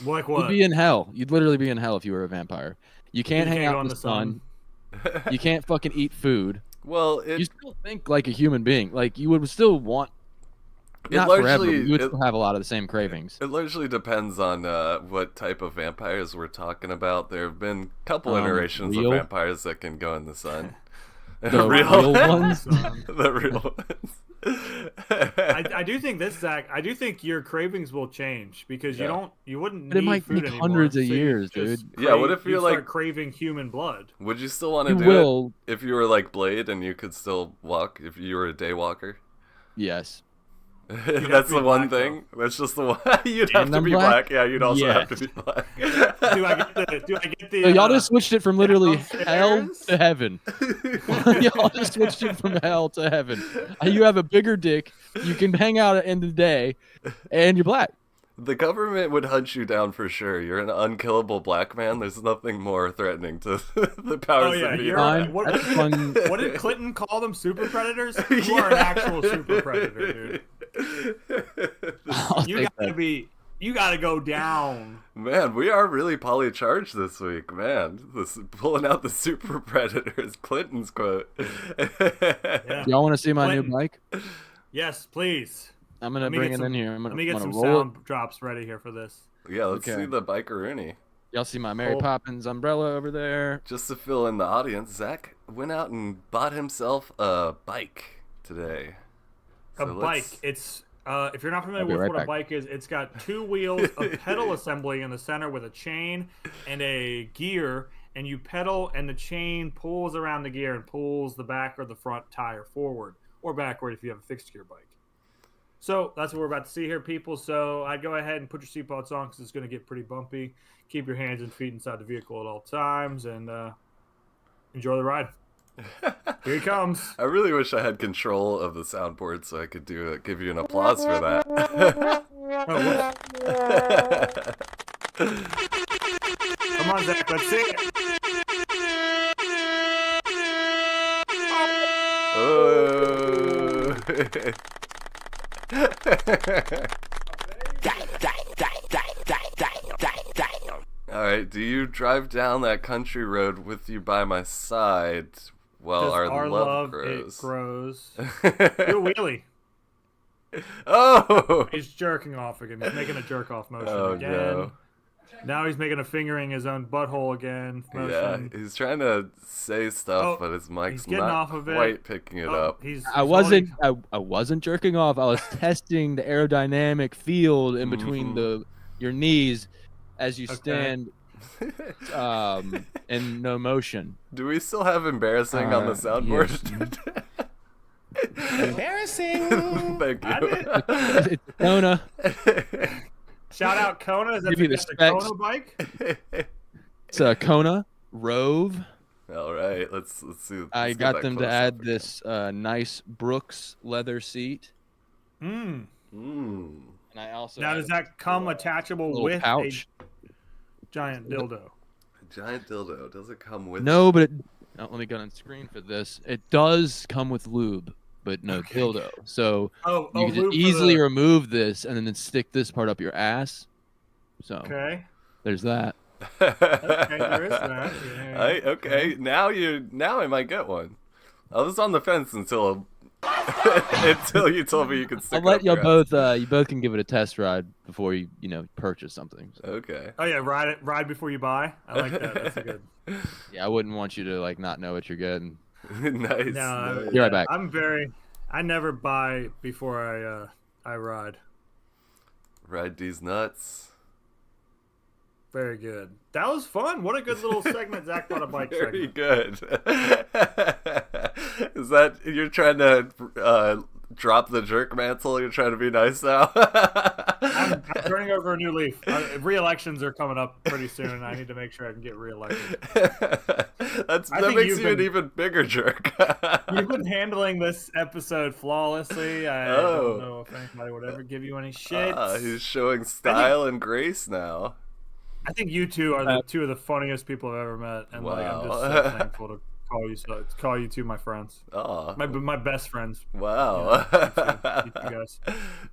Like You'd what? be in hell. You'd literally be in hell if you were a vampire. You can't hang can't out go in in the the sun. You can't fucking eat food. Well, You still think like a human being. Like you would still want It not forever. But largely- you would it- still have a lot of the same cravings. it largely depends on what type of vampires we're talking about. There have been a couple iterations real? of vampires that can go in the sun. The Real real ones. The real ones. I do think this, Zach. I do think your cravings will change because Yeah. you wouldn't But it need might food take anymore. hundreds of so you years, just dude. Yeah, what if you you're, start like- craving human blood? Would you still want to You do will. it if you were like Blade and you could still walk? If you were a day walker? Yes. have That's to the be one black, thing. That's just the one. You'd have And to I'm be black? black. Yeah, you'd also have to Yes. be black. Do I get the? So y'all just switched it from literally hell downstairs? to heaven. Y'all just switched it from hell to heaven. You have a bigger dick. You can hang out at the end of the day, and you're black. The government would hunt you down for sure. You're an unkillable black man. There's nothing more threatening to the powers Oh yeah, that be. you're Fine. what, That's fun. what did Clinton call them? Super predators? You are an actual super predator, dude. I'll You take gotta that. be. You gotta go down. Man, we are really polycharged this week, man. Pulling out the super predators, Clinton's quote. Yeah. Y'all want to see my new Clinton. bike? Yes, please. I'm gonna Let me bring get it some- in here. I'm Let gonna, me get I'm some gonna roll it. sound drops ready here for this. Yeah, let's Okay. see the biker-rooney. Y'all see my Mary Oh. Poppins umbrella over there? Just to fill in the audience, Zach went out and bought himself a bike today. A So bike. let's- It's if you're not familiar I'll be with right what a back. bike is, it's got two wheels, a pedal assembly in the center with a chain and a gear, and you pedal and the chain pulls around the gear and pulls the back or the front tire forward or backward if you have a fixed gear bike. So that's what we're about to see here, people. So I'd go ahead and put your seatbelts on because it's going to get pretty bumpy. Keep your hands and feet inside the vehicle at all times and enjoy the ride. Here he comes. I really wish I had control of the soundboard so I could give you an applause for that. Oh, whoops. Come on, Zach. Let's see it. Alright, do you drive down that country road with you by my side while Does our love it grows? grows. Do a wheelie. Oh! He's jerking off again. He's making a jerk off motion Oh, again. no. Now he's making a fingering his own butthole again Yeah, motion. he's trying to say stuff, Oh, but his mic's he's getting not off of it. quite picking it up. He's I wasn't jerking off. I was testing the aerodynamic field in between your knees as you Okay. stand in no motion. Do we still have embarrassing on the soundboard? Embarrassing. Thank I you. did. It's Kona. Shout out Kona. Is that Give you the the Kona specs. bike? It's a Kona Rove. All right, let's see. I let's get got that them to close add up this nice Brooks leather seat, Mm. again. and I also Now, added does that come attachable little with pouch. a giant dildo? A giant dildo. Does it come with? No, but let me go on screen for this. It does come with lube, but no dildo. So Oh, you can lube just for easily the- remove this and then stick this part up your ass. So Okay. there's that. Okay, there is that. Yeah. Okay. Now I might get one. I was on the fence until until you told me you could stick I'll let it y'all up your ass. both. You both can give it a test ride before you purchase something. So, Okay. Oh yeah, ride before you buy. I like that. That's a good. yeah, I wouldn't want you to not know what you're getting. Nice. No, Be right back. I never buy before I ride. Ride these nuts. Very good. That was fun. What a good little segment, Zach bought a bike Very segment. good. Is that you're trying to drop the jerk mantle? You're trying to be nice now. I'm turning over a new leaf. Re-elections are coming up pretty soon, and I need to make sure I can get re-elected. That think makes you've you an been- even bigger jerk. You've been handling this episode flawlessly. I Oh. don't know if anybody would ever give you any shit. He's showing style and grace now. I think you two are the two of the funniest people I've ever met, and I'm just Wow. so thankful to call you two my friends, Oh, my best friends. wow. You two guys.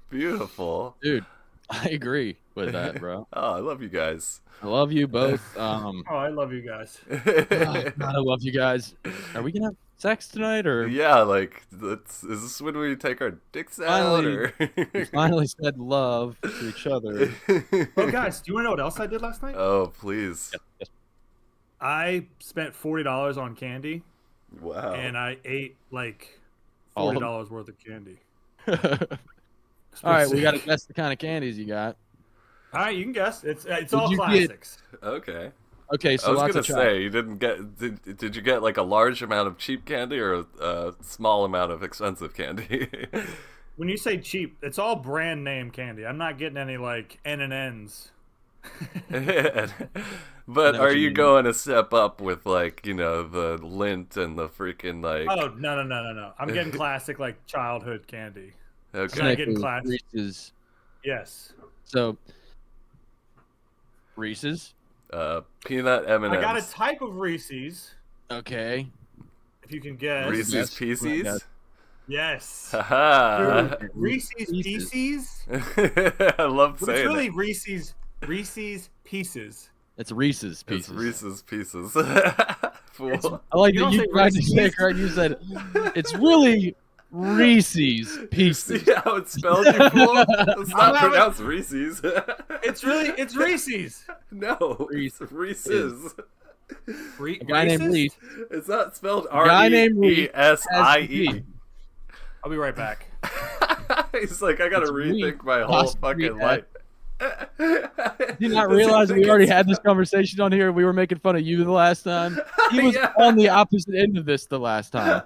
Beautiful. Dude, I agree with that, bro. Oh, I love you guys. I love you both. Oh, I love you guys. God, I love you guys. Are we gonna have sex tonight, or Yeah, like, is this when we take our dicks out? Finally. Or... we finally said love to each other? Oh, guys, do you want to know what else I did last night? Oh, please. I spent $40 on candy. Wow. and I ate like All of $40 worth of candy. All right, we got to guess the kind of candies you got. All right, you can guess. It's Did all you get- classics. Okay. Okay, I so was lots gonna of chocolate. say you didn't get. Did you get like a large amount of cheap candy or a small amount of expensive candy? When you say cheap, it's all brand name candy. I'm not getting any like N&Ns. But know are what you you mean. going a step up with like the lint and the freaking like? Oh no! I'm getting classic like childhood candy. Okay. Can I get in Snickers, class? Reese's. Yes. So Reese's. Peanut M&Ms. I got a type of Reese's. Okay. If you can guess. Reese's That's what I Pieces. got. Yes. Haha. Dude, Reese's Pieces. Pieces. I love But saying it's really it. Reese's Pieces. It's Reese's It's Pieces. Reese's Pieces. Fool. I like You that don't you say tried to Reese's. say it correct. You said it's really Reese's You Pieces. see how it's spelled, you fool? It's not having- pronounced Reese's. It's Reese's. No, it's Reese's. A guy named Reese. It's not spelled guy named Reese R-E-E-S-I-E. I'll be right back. He's like, I gotta It's Reese. rethink my whole Possibly fucking life. Did you not realize we already had this conversation on here? We were making fun of you the last time. He was Yeah. on the opposite end of this the last time.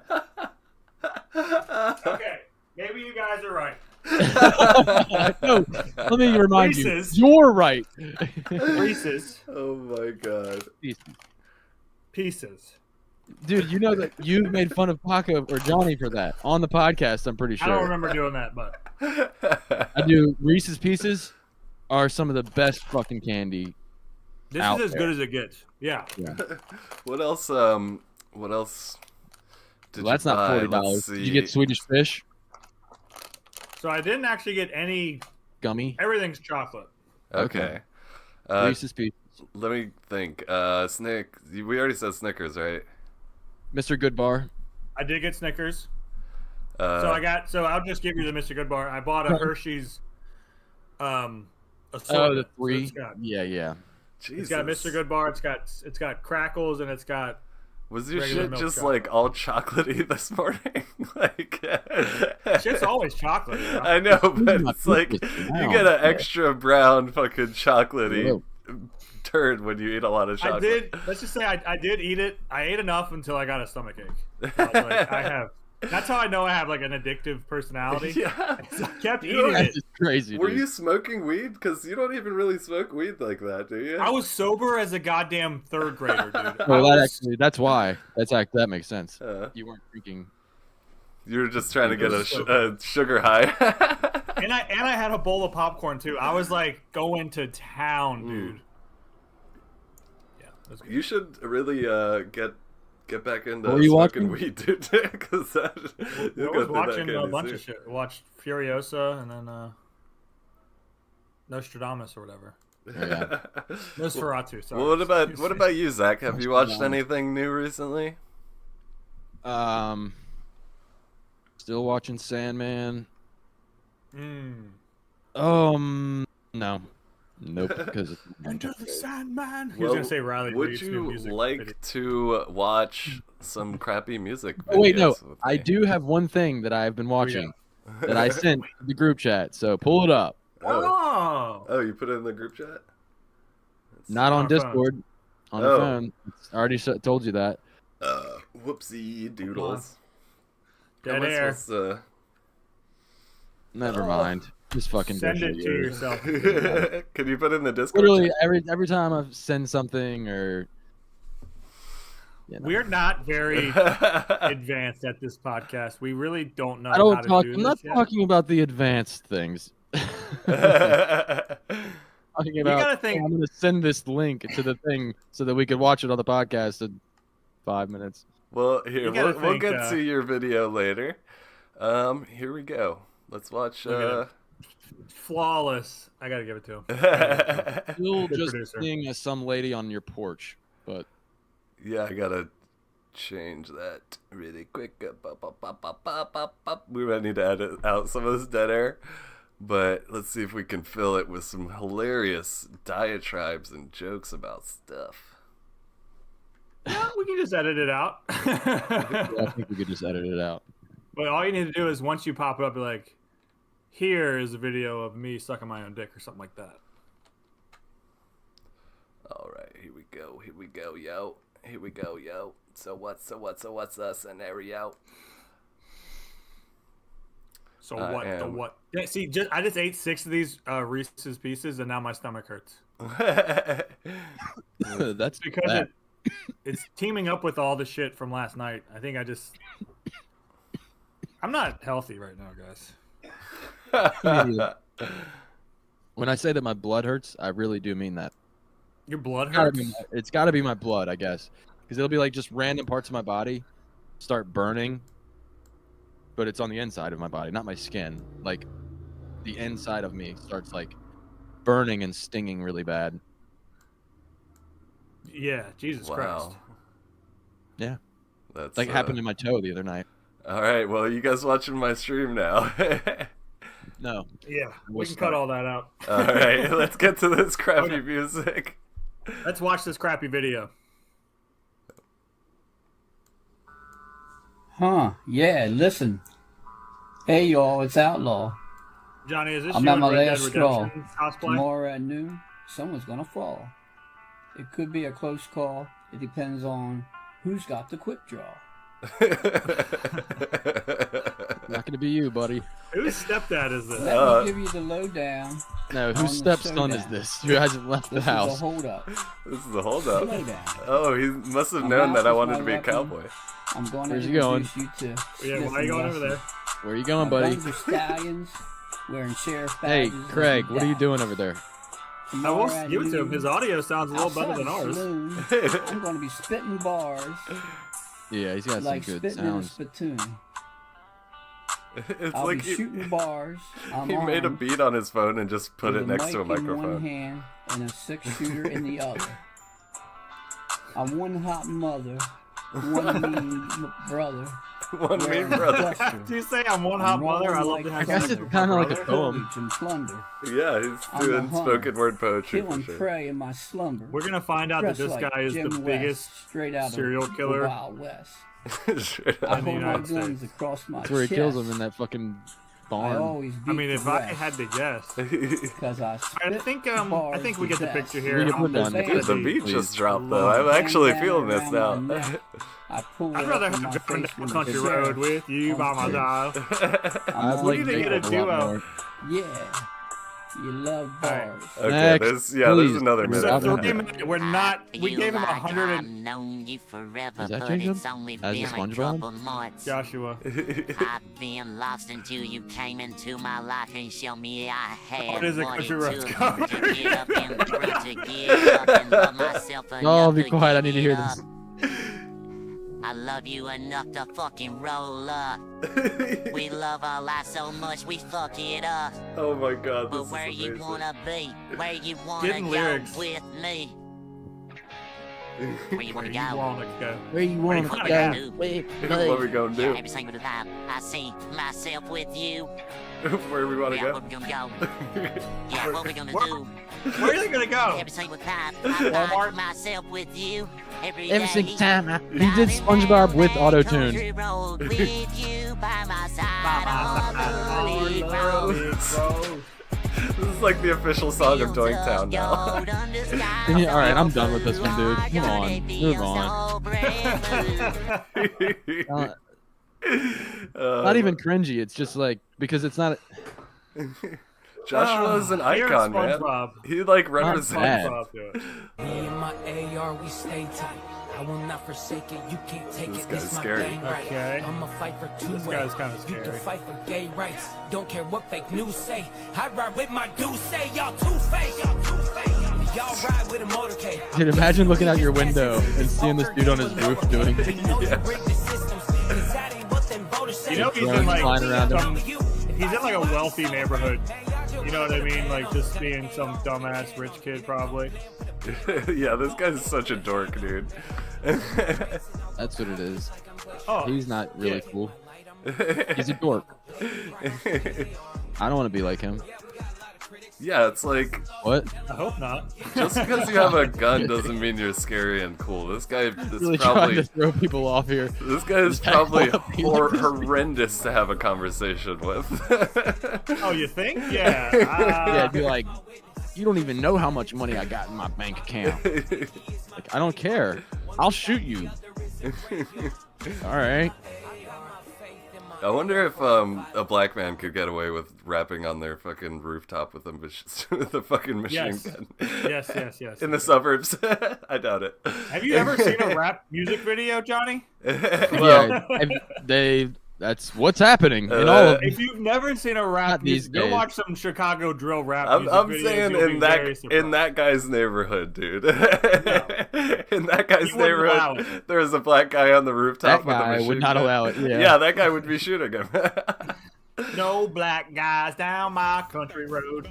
Okay, maybe you guys are right. No, let me remind Reese's. you. You're right. Reese's Oh my god. Pieces. Dude, you know that you've made fun of Paco or Johnny for that on the podcast, I'm pretty I don't sure. remember doing that, but I do. Reese's Pieces are some of the best fucking candy. this Out is as there. good as it gets. Yeah. What else? What else? Did Well, that's you not buy? $40. Let's Did you see. get Swedish Fish So I didn't actually get any. gummy? Everything's chocolate. Okay. Reese's Pieces. Let me think. Snick. We already said Snickers, right? Mr. Goodbar. I did get Snickers. Uh, So I'll just give you the Mr. Goodbar. I bought a Hershey's. Oh, Assortment. the So three. it's got, Yeah. it's got Mr. Goodbar. It's got crackles and it's got. Was your regular shit milk just chocolate. like all chocolatey this morning? Like, Shit's always chocolate. You know? I know, but my it's like goodness, you wow. get an extra brown fucking chocolatey Whoa. turd when you eat a lot of chocolate. I did. Let's just say I did eat it. I ate enough until I got a stomachache. I was like, I have. That's how I know I have like an addictive personality. Yeah. So I kept You know, eating That's it. just crazy, Were dude. you smoking weed? Because you don't even really smoke weed like that, do you? I was sober as a goddamn third grader, dude. Well, I was- that's why. That makes sense. Uh, You weren't drinking. you were just trying to get was so a sugar high. and I had a bowl of popcorn too. I was like going to town, dude. Yeah, that's good. You should really get back into What were you smoking watching? weed, dude. Because I you'll was go through that watching a candy bunch soon. of shit. I watched Furiosa and then Nostradamus or whatever. Yeah. Nosferatu. Sorry. Well, what about you, Zach? Have you watched Nostradamus. anything new recently? Still watching Sandman. Mm. No. Nope. Because Enter the Sandman. He Well, was gonna say Riley would Reid's new you music like video. to watch some crappy music? oh wait, no. videos with I me? do have one thing that I've been watching go. that I sent to the group chat. So pull it up. Oh. Oh. You put it in the group chat? Not on on phone. Discord. On Oh. the phone. I already told you that. Whoopsie doodles. Dead Am I air. supposed Never mind. Just fucking Send bullshit it to you. yourself. to- Can you put it in the Discord? Literally chat? every time I send something or We're not very advanced at this podcast. We really don't know I don't how to talk. do I'm not this yet. talking about the advanced things. Talking about. gotta think- "Oh, I'm going to send this link to the thing so that we could watch it on the podcast in 5 minutes. Well, here You gotta we'll think, get to your video later. Here we go. Let's watch. Look Flawless. I gotta give it to him. Still Good just producer. seeing some lady on your porch, but Yeah, I gotta change that really quick. We might need to edit out some of this dead air, but let's see if we can fill it with some hilarious diatribes and jokes about stuff. Yeah, we can just edit it out. Yeah, I think we could just edit it out. But all you need to do is once you pop it up, be like, here is a video of me sucking my own dick or something like that. All right, here we go, yo. Here we go, yo. So what's the scenario? So what? Yeah, see, I just ate 6 of these Reese's Pieces, and now my stomach hurts. That's Because it's teaming up with all the shit from last night. I think I'm not healthy right now, guys. When I say that my blood hurts, I really do mean that. Your blood hurts? It's got to be my blood, I guess. Because it'll be like just random parts of my body start burning, but it's on the inside of my body, not my skin. Like, the inside of me starts, like, burning and stinging really bad. Yeah, Jesus Christ. Yeah. That's Like, happened to my toe the other night. All right, well, you guys watching my stream now. No. Yeah, we can cut all that out. All right, let's get to this crappy music. Let's watch this crappy video. Huh, yeah, listen. Hey, y'all, it's Outlaw. Johnny, is this I'm you at in my Red Dead last straw. Redemption cosplay? Tomorrow at noon, someone's gonna fall. It could be a close call. It depends on who's got the quick draw. Not going to be you, buddy. Whose stepdad is this? Let me give you the lowdown. No, on whose the stepson is showdown. this? Who hasn't left the This house? is a hold up. This is a holdup. Slow down. Oh, he must have My known that I mouth is wanted my to be a weapon. cowboy. I'm going to Where's he going? introduce you to Yeah, Smith why are you and going over Wesson. there? Where are you going, My buddy? guns are stallions wearing sheriff Hey, badges. Craig, and what are you die. doing over there? I Tomorrow will at give it to him. noon, His audio sounds a little better outside than the ours. saloon, I'm going to be spitting bars Yeah, he's got like some good spitting in a sounds. spittoon. It's I'll like be shooting bars. I'm he made a armed beat on his phone and just put with it next to a mic in one microphone. hand and a 6-shooter in the other. I'm one hot mother, one mean brother. One mean wearing brother. duster. Do you say I'm one hot I'm mother? I rolling love to like have I guess sex it's with kinda my like a brother. poem. Pillage and plunder. Yeah, he's I'm a doing hunter. spoken word poetry for Killing sure. prey in my slumber. We're gonna find out that Dressed this like guy is Jim the West, biggest straight out serial of killer. the Wild West. Straight I up. in the hold my United guns States. across my That's where he chest. kills him in that fucking I barn. always beat I mean, the if I rest, had to guess, 'cause I I think bars we get the best. picture We here. can put There's down gonna Dude, the be- beat Please. just dropped though. I'm actually feeling this now. I pull I'd it rather up in have my driven face down when country the road sheriff with you by my comes side. I'm We on need to the get a beat. duo. Yeah, you love Alright. bars. Okay, Next, there's please. another We're minute. not So gonna and a do half. it. we're not. We gave him 100 and known you forever, Is that but Jacob? it's only As been the a SpongeBob? couple months. Joshua. I've been lost until you came into my life and showed me I had What is it, what Country it Roads took cover? to get up and through, to get up and love myself Oh, enough be to quiet. I get need to hear it this. up. I love you enough to fucking roll up. We love our life so much we fuck it up. Oh my god, But this where is you amazing. wanna be, where you wanna Getting go lyrics. with me, where you wanna You go. wanna go. Where you Where you want wanna to go? do? What we gonna Yeah, do? every single time I see myself with you. Where we wanna Yeah, go? where we gonna go? Yeah, what we gonna do? Where are they gonna go? Every single time I Walmart? find myself with you. Every single day. time. He did Driving SpongeBob down with that auto-tune. country road with you by my side on the lead road. This is like the official song of Doinktown now. Yeah, all right, I'm done with this one, dude. Come on, move on. Not even cringy. It's just like because it's not. Joshua's an Here's icon, man. SpongeBob. He like bad. represents. SpongeBob do it. Me and my AR, we stay tight. I will not forsake it. You can't take This it. guy's This my scary. gang right. Okay. I'ma fight for two This ways. guy's kinda You scary. can fight for gay rights. Don't care what fake news say. I ride with my dudes say y'all too fake. Y'all ride with a motorcade. Dude, imagine looking out your window and seeing this dude on his roof doing. You know you rigged the systems, 'cause that ain't what them voters say. You know he's Drones in like flying around him. he's in like a wealthy neighborhood. You know what I mean? Like just being some dumbass rich kid probably. Yeah, this guy's such a dork, dude. That's what it is. Oh, He's not really yeah. cool. He's a dork. I don't want to be like him. Yeah, it's like What? I hope not. just because you have a gun doesn't mean you're scary and cool. This guy is Really trying probably to throw people off here. this guy is Attack probably all of you like this. horrendous to have a conversation with. Oh, you think? Yeah. Yeah, it'd be like, you don't even know how much money I got in my bank account. Like, I don't care. I'll shoot you. All right. I wonder if a black man could get away with rapping on their fucking rooftop with a with a fucking machine Yes. gun. Yes. In the suburbs. I doubt it. Have you ever seen a rap music video, Johnny? Well, Yeah, that's what's happening in all of If you've never seen a rap Not these music, go days. watch some Chicago drill rap I'm music videos. saying You'll be in very that surprised. guy's neighborhood, dude. In that guy's You wouldn't allow neighborhood, there was a black guy on the rooftop that with a guy machine would not gun. allow it. Yeah. Yeah, that guy would be shooting him. No black guys down my country road.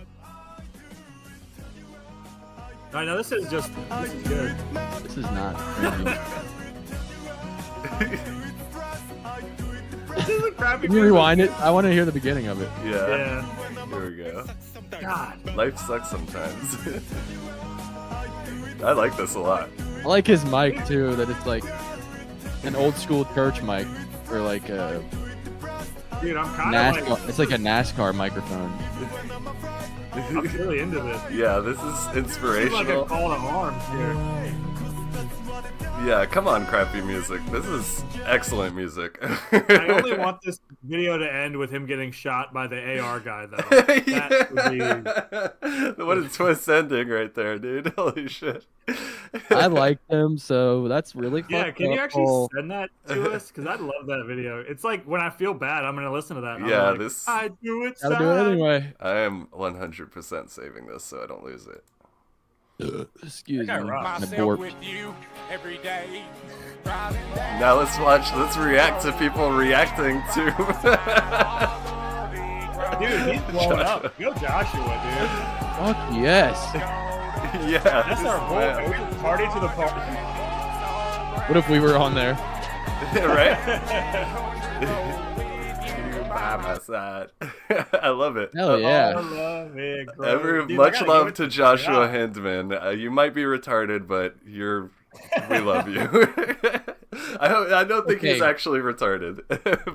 I know this is good. This is not. This is a crappy Can you music. rewind it? I want to hear the beginning of it. Yeah. Yeah. Here we go. God. Life sucks sometimes. I like this a lot. I like his mic too. That it's like an old school church mic or like a Dude, I'm kind of NASCAR. like, It's like a NASCAR microphone. I'm really into this. Yeah, this is This is like a inspirational. call to arms here. Yeah, come on, crappy music. This is excellent music. I only want this video to end with him getting shot by the AR guy, though. That would be... What a twist ending right there, dude. Holy shit. I like them, so that's really fun. Yeah, can you actually send that to us? Because I'd love that video. It's like when I feel bad, I'm going to listen to that. and I'm Yeah, like, this- I do it, Gotta do it son. anyway. I am 100% saving this so I don't lose it. Excuse me. That guy rocks. I borked. with you every day. Now let's react to people reacting to. Dude, he's blowing up. Go Joshua, dude. Fuck yes. Yeah. That's this our is whole mad. party to the party. What if we were on there? Right? You by my side. I love it. Hell yeah. I love it, bro. Dude, I Much gotta love give it to Joshua yeah. Hindman. You might be retarded, but we love you. I don't think he's Okay. actually retarded,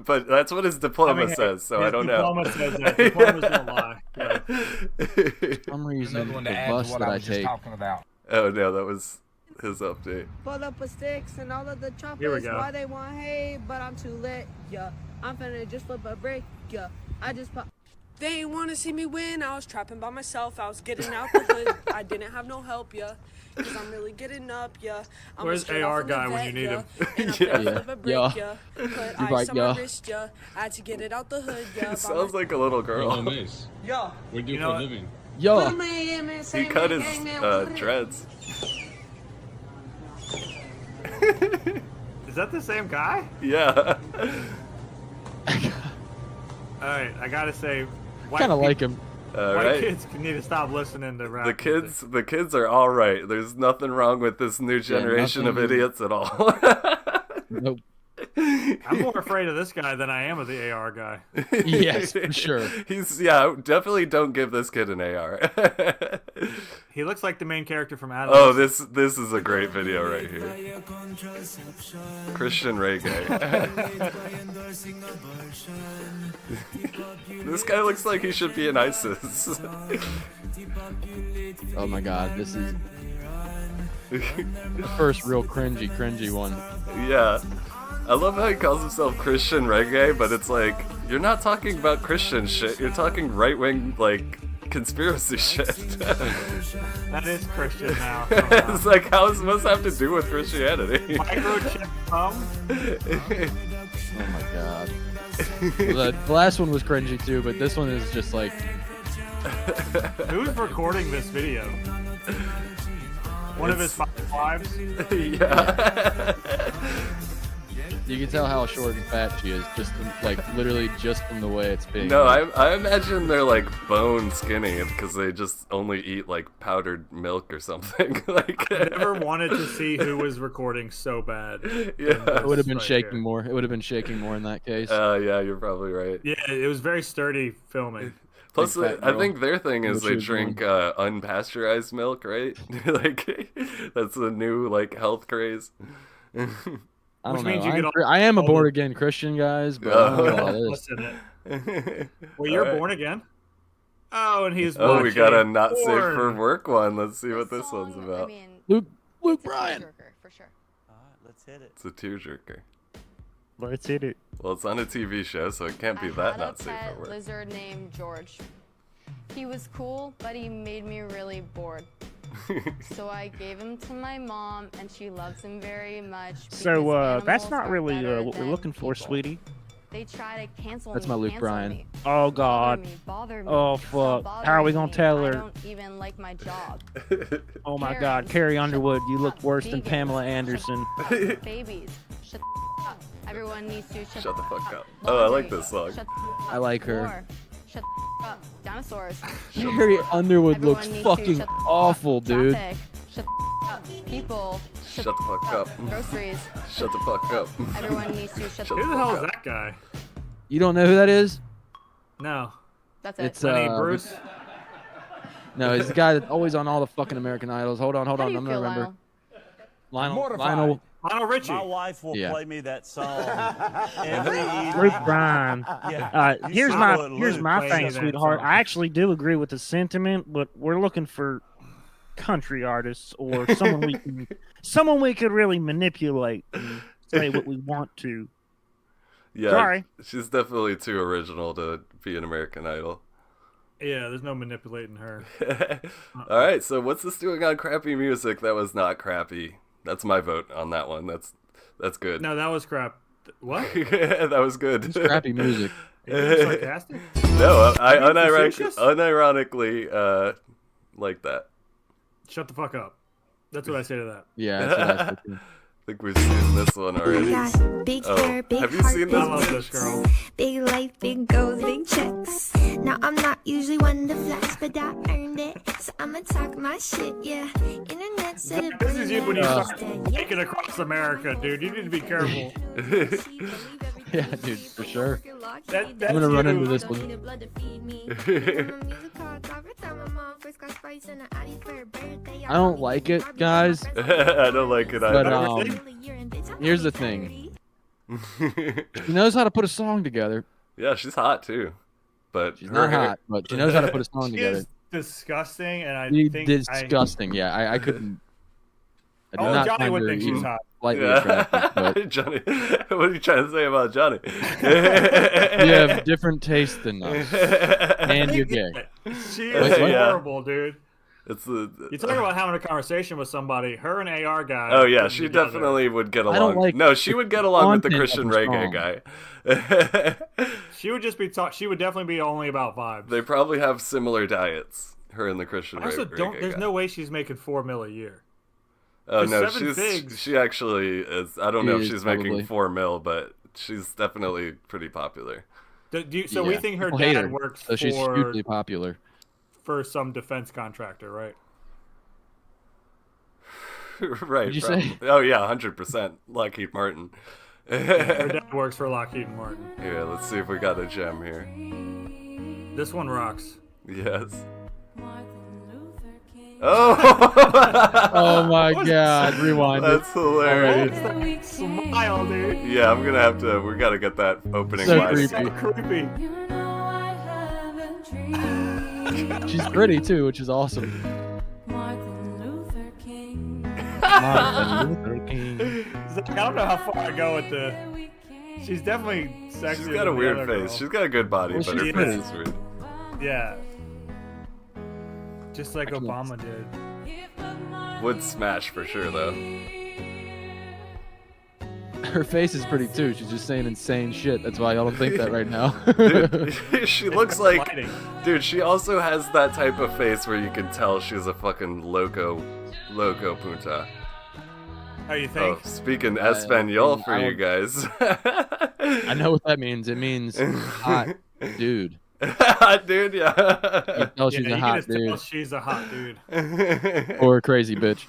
but that's what his diploma says. So his I don't diploma know. says that. Diplomas don't lie. Yeah. For some reason, Another one the to add to bus what that I I was just take. talking about. Oh no, that was his update. Pull up with sticks and all of the chopper. Here we go. Why they want hay, but I'm too lit, yeah. I'm finna just flip a brick, yeah. I just pop. They ain't wanna see me win. I was trapping by myself. I was getting out the hood. I didn't have no help, yeah. Cause I'm really getting up, yeah. I'm Where's straight AR off from the guy when vet, you need yeah. him? And I'm Yeah. finna flip a brick, Yeah. yeah. Put You're ice right, on yeah. my wrist, yeah. I had to get it out the hood, yeah. He sounds like a little girl. Yeah. We do You know what? Yo, He cut his dreads. Is that the same guy? Yeah. All right, I gotta say, white kind of peop- like him. All white right. kids need to stop listening to rap. The kids are all right. There's nothing wrong with this new generation of nothing- idiots at all. Nope. I'm more afraid of this guy than I am of the AR guy. Yes, for sure. Definitely don't give this kid an AR. He looks like the main character from Adam. Oh, this is a great video right here. Christian reggae. This guy looks like he should be in ISIS. Oh my god, this is the first real cringy one. Yeah. I love how he calls himself Christian reggae, but it's like, you're not talking about Christian shit, you're talking right-wing, like, conspiracy shit. That is Christian now. It's like, how does this have to do with Christianity? Microchip thumb. Oh my god. The last one was cringy too, but this one is just like, Who's recording this video? One of his wives. Yeah. you can tell how short and fat she is, just from, like literally just from the way it's being. No, I imagine they're like bone skinny because they just only eat like powdered milk or something. Like, I never wanted to see who was recording so bad. yeah. It would have been Right shaking here. more. It would have been shaking more in that case. Yeah, you're probably right. Yeah, it was very sturdy filming. Plus, Big fat I girl. think their thing is What she they was drink unpasteurized milk, right? Like that's a new like health craze. I Which don't means know. you get I am a all the- born again Christian, guys, but I don't know what that is. Listen it. Well, you're born again. Oh, and he's Oh, we got a watching not safe for porn. work one. Let's see what this one's about. Luke Bryan. For sure. Let's hit it. It's a tearjerker. Let's hit it. Well, it's on a TV show, so it can't be that not safe for work. Lizard named George. He was cool, but he made me really bored. So I gave him to my mom, and she loves him very much. So because that's animals not are really better what we're than looking for, people. sweetie. They try to cancel That's me. my Luke cancel Bryan. me, Oh God. bother me. Oh Stop fuck. How are we bothering gonna me. tell I her? don't even like my job. Oh my Karen, God, Carrie shut Underwood, you look up. worse than Vegans, Pamela shut Anderson. up. Babies, shut the up. Everyone needs to Shut the fuck up. Oh, I like this song. Shut the I like her. War. Shut the up. Dinosaurs. Carrie Underwood Everyone looks needs to fucking shut the awful, up. dude. Traffic. Shut the up. People. Shut the fuck up. Groceries. Shut the fuck up. Everyone needs to shut Shut Who the the hell fuck is up. that guy? You don't know who that is? No. That's it. It's Lenny Bruce. No, it's the guy that's always on all the fucking American Idols. Hold on, How do I'm you gonna feel, remember. Lionel? Lionel. Lionel Richie. My wife will Yeah. play me that song every evening. Luke Bryan. Yeah. You Here's follow my it, here's Luke. my Play thing, that sweetheart. song. I actually do agree with the sentiment, but we're looking for country artists or someone we could really manipulate and say what we want to. Yeah, Sorry. she's definitely too original to be an American Idol. Yeah, there's no manipulating her. All right, so what's this doing on crappy music that was not crappy? That's my vote on that one. That's good. No, that was crap. What? That was good. It's crappy music. Are you being sarcastic? No, I Are you unironically, facetious? like that. Shut the fuck up. That's what I say to that. Yeah, that's what I think. I think we've seen this one already. Got big hair, big have you heart, seen big I love this? this girl. big life, big goals, big checks. Now I'm not usually one to flex, but I earned it, so I'ma talk my shit, yeah. Internet said it This is you when you start better. taking across America, dude. You need to be careful. Yeah, dude, for sure. That's I'm gonna run you. into this one. I don't like it, guys. I don't like it But either. here's the thing. She knows how to put a song together. Yeah, she's hot too, but She's not hot, but she knows how to put a song She together. is disgusting, and I She's think disgusting. Yeah, I couldn't. I do not Johnny find would her think she's even hot. slightly attractive, but Johnny, what are you trying to say about Johnny? you have different taste than us, and you're gay. She Wait, is what? horrible, dude. It's the. You talk about having a conversation with somebody. Her and AR guy. Oh yeah, put she together. definitely would get I don't along. like No, she would get along with the content Christian of the reggae song. guy. She would just be talk. She would definitely be only about vibes. They probably have similar diets. Her and the Christian I also reggae don't. There's guy. no way she's making $4 million a year. Oh no, Seven she's Figs. she actually is. I don't She know if is she's probably. making 4 mil, but she's definitely pretty popular. So we Yeah. think her People hate dad her, works so she's hugely popular. for some defense contractor, right? Right. What'd you probably. say? Oh yeah, 100%. Lockheed Martin. Her dad works for Lockheed Martin. Yeah, let's see if we got a gem here. This one rocks. Yes. Oh! Oh my God! Rewind it. That's hilarious. That smile, dude. Yeah, I'm gonna have to. We gotta get that opening So line. creepy. So creepy. She's pretty too, which is awesome. Martin Luther King. I don't know how far I go with the. She's definitely sexy. She's got a weird face. She's got a good body, Well, but her she's face pretty. is weird. Yeah. Just like I can't- Obama did. Would smash for sure though. Her face is pretty too. She's just saying insane shit. That's why y'all don't think that right now. Dude, she looks like. Lighting. Dude, she also has that type of face where you can tell she's a fucking loco punta. How you Oh, think? speaking Espanol for I you guys. I know what that means. It means hot dude. Dude, You yeah. can tell she's Yeah, a you hot can just tell dude she's a hot dude. or a crazy bitch.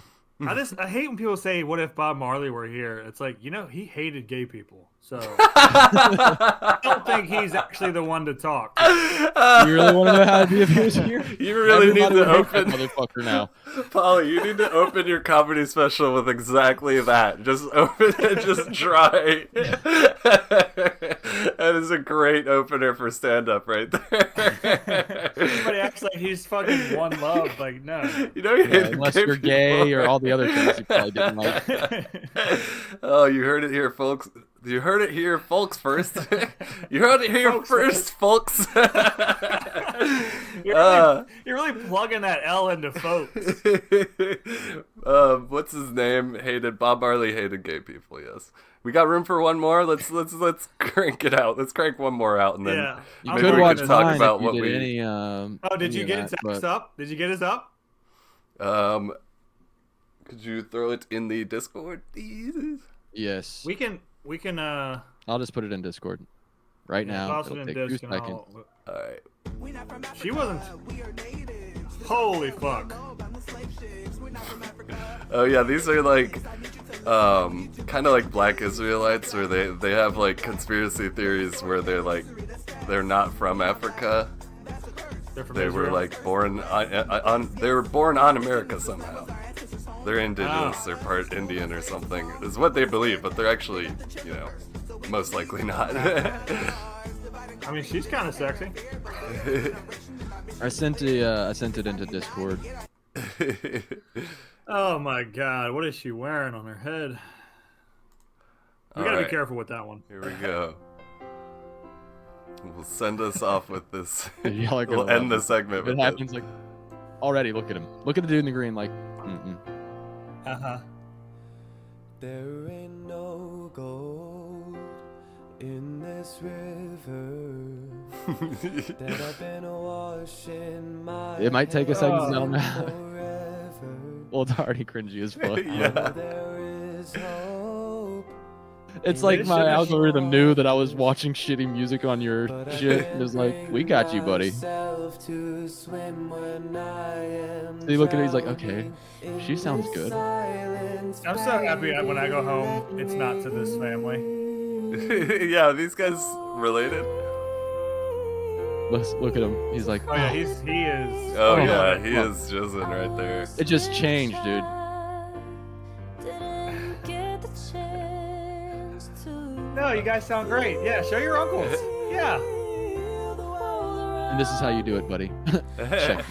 I hate when people say, "What if Bob Marley were here?" It's like, he hated gay people, so I don't think he's actually the one to talk. You really want to know how it'd be if he was here? You really need to open, motherfucker now. Polly, you need to open your comedy special with exactly that. Just open it, just try. That is a great opener for stand-up right there. Everybody acts like he's fucking one love. Like, no. Unless you're gay or all the other things you probably didn't like. Oh, you heard it here, folks. You heard it here, folks, first. You heard it here first, folks. You're really plugging that L into folks. What's his name? Bob Marley hated gay people, yes. We got room for one more? Let's crank it out. Let's crank one more out, and then You maybe could we watch can talk mine about if you what did we... any, Did you any get of his that, up? Did you get his up? Could you throw it in the Discord, please? Yes. We can I'll just put it in Discord right now. toss It'll it in take 2 disc and seconds. Alright. She wasn't. Holy fuck. Oh yeah, these are like kind of like Black Israelites, where they have like conspiracy theories where they're not from Africa. They were like born they were born on America somehow. They're indigenous or part Indian or something is what they believe, but they're actually, most likely not. I mean, she's kind of sexy. I sent it into Discord. Oh my god, what is she wearing on her head? We gotta be careful with that one. Here we go. We'll send us off with this. Y'all are We'll end the segment with it happens like already. Look at him. Look at the dude in the green. Like, There ain't no gold in this river that I've been washing my It might take a second to settle now. forever. Well, it's already cringy as fuck. Yeah. There is hope. It's like my algorithm knew that I was watching shitty music on your shit. It was like, we got you, buddy. So you look at it, he's like, okay, she sounds good. I'm so happy when I go home, it's not to this family. Yeah, are these guys related? Look at him. He's like, Oh yeah, he is. Oh yeah, he is jizzing right there. It just changed, dude. No, you guys sound great. Yeah, show your uncles. Yeah. And this is how you do it, buddy. Check.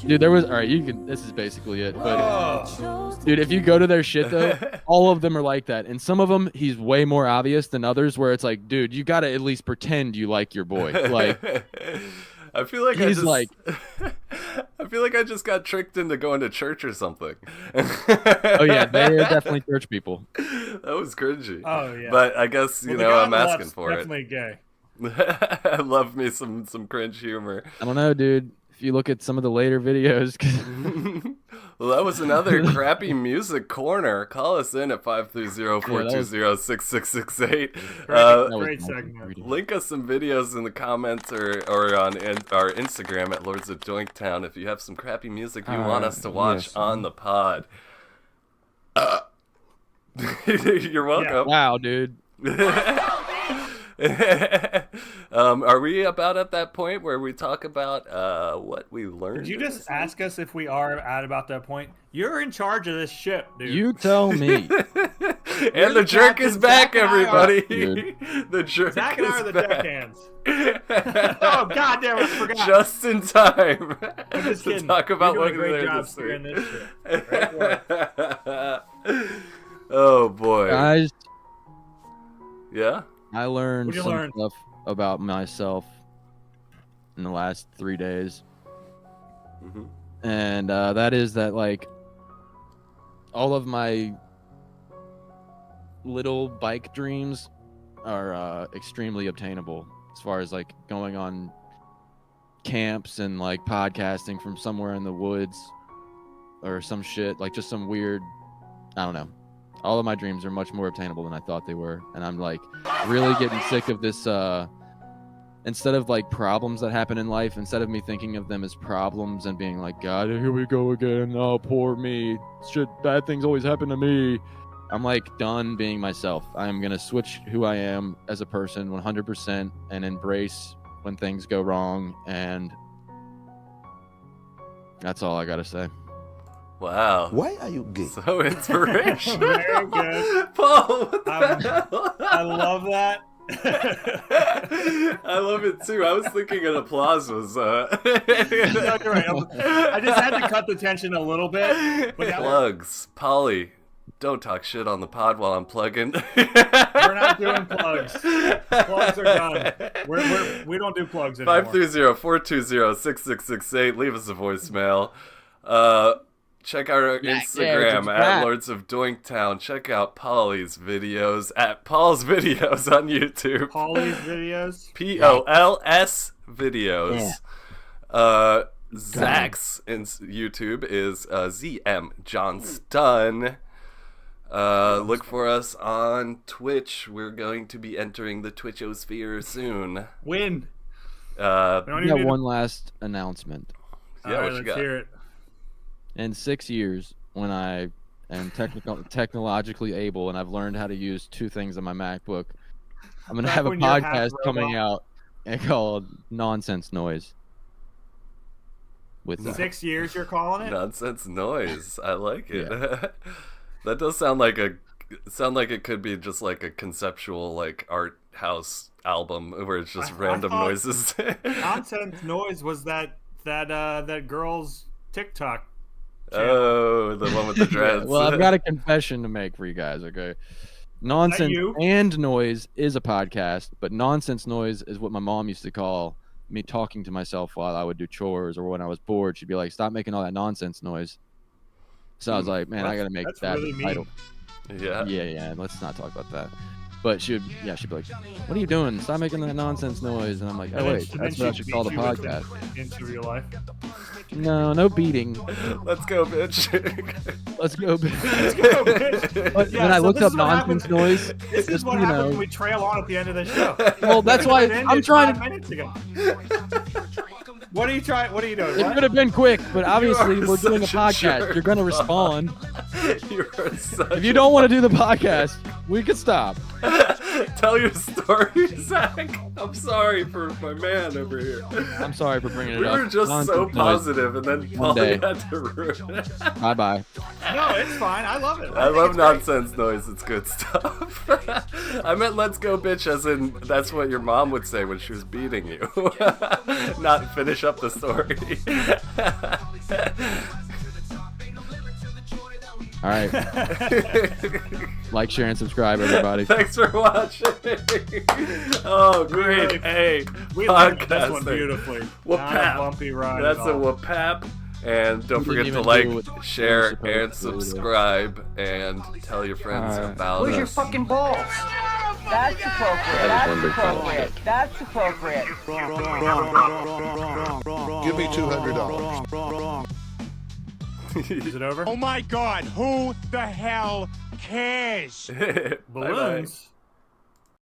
Dude, there was alright. This is basically it. But dude, if you go to their shit though, all of them are like that. And some of them, he's way more obvious than others. Where it's like, dude, you gotta at least pretend you like your boy. Like, I feel like he's like. I feel like I just got tricked into going to church or something. Oh yeah, they are definitely church people. That was cringy. Oh yeah. But I guess I'm asking for definitely it. Gay. I love me some cringe humor. I don't know, dude. If you look at some of the later videos. Well, that was another crappy music corner. Call us in at 530-420-6668. Great segment. Link us some videos in the comments or on our Instagram at Lords of Doinktown if you have some crappy music you want us to watch on the pod. You're welcome. Yeah. Wow, dude. Are we about at that point where we talk about what we learned? Did you just ask us if we are at about that point? You're in charge of this ship, dude. You tell me. And the jerk is back, everybody. The jerk Zach and I is are the back. deckhands. Oh god damn it, I forgot. Just in time I'm just to kidding. talk about You're what doing a we great learned job this steering week. this ship. Great work. Oh boy. Guys, Yeah? I learned What'd you some learn? stuff about myself in the last 3 days. Mhm. And that is that, like, all of my little bike dreams are extremely obtainable as far as, like, going on camps and, like, podcasting from somewhere in the woods or some shit, like, just some weird, I don't know. All of my dreams are much more obtainable than I thought they were, and I'm like really getting sick of this instead of like problems that happen in life, instead of me thinking of them as problems and being like, God, here we go again. Oh, poor me. Shit, bad things always happen to me. I'm like done being myself. I'm going to switch who I am as a person 100% and embrace when things go wrong. And that's all I got to say. Wow. Why are you gay? So inspirational. Very good. Paul, what the hell? I love that. I love it too. I was thinking an applause was. No, you're right. I just had to cut the tension a little bit. But Plugs. Polly, don't talk shit on the pod while I'm plugging. we're not doing plugs. Plugs are done. We don't do plugs anymore. 530-420-6668. Leave us a voicemail. Check out our Instagram at Lords of Doinktown. Check out Polly's videos at Paul's Videos on YouTube. Polly's Videos? POLS Videos. Zach's YouTube is ZM Johnston. Look for us on Twitch. We're going to be entering the Twitchosphere soon. When? We got one last announcement. Yeah, what you got? Hear it. In 6 years, when I am technologically able and I've learned how to use two things on my MacBook, I'm going to have a podcast coming out called Nonsense Noise. With 6 years, you're calling it? Nonsense Noise. I like it. Yeah. That does sound like it could be just like a conceptual like art house album where it's just random noises. Nonsense Noise was that girl's TikTok. Oh, the one with the dreads. Well, I've got a confession to make for you guys, okay? Nonsense and Noise is a podcast, but Nonsense Noise is what my mom used to call me talking to myself while I would do chores or when I was bored. She'd be like, stop making all that nonsense noise. So I was like, man, I got to make that really the title. Yeah. Yeah, let's not talk about that. But she'd be like, what are you doing? Stop making that nonsense noise. And I'm like, oh, wait, that's what I should call the podcast. Into real life. No beating. Let's go, bitch. Let's go, bitch. Let's go, bitch. But Yeah, when I so looked this up is what nonsense happens- noise, This is what happens when we trail on at the end of the show. Well, that's why I'm trying to. 5 minutes ago. What are you doing? It could have been quick, but obviously we're doing a such a podcast. jerk. You're going to respond. You are such If you don't want to do the podcast, we could stop. Tell your story, Zach. I'm sorry for my man over here. I'm sorry for bringing it We up. were just so Nonsense noise. positive, and then One Paulie day. had to ruin it. Bye-bye. No, it's fine. I love it. I love nonsense noise. It's good stuff. I meant let's go, bitch, as in that's what your mom would say when she was beating you. Not finish up the story. All right. Like, share, and subscribe, everybody. Thanks for watching. Oh, great. Hey, We landed this podcasting. one beautifully. Whoop Not a pap. bumpy ride That's at a all. whoop pap. And don't We forget didn't to even do like, what share, we were and supposed to do. subscribe, and tell your friends All right. about Where's your us. fucking balls? That's appropriate. That is one That's big pile of appropriate. shit. That's appropriate. Give me $200. Is it over? Oh my god, who the hell cares? Bye-bye. Balloons.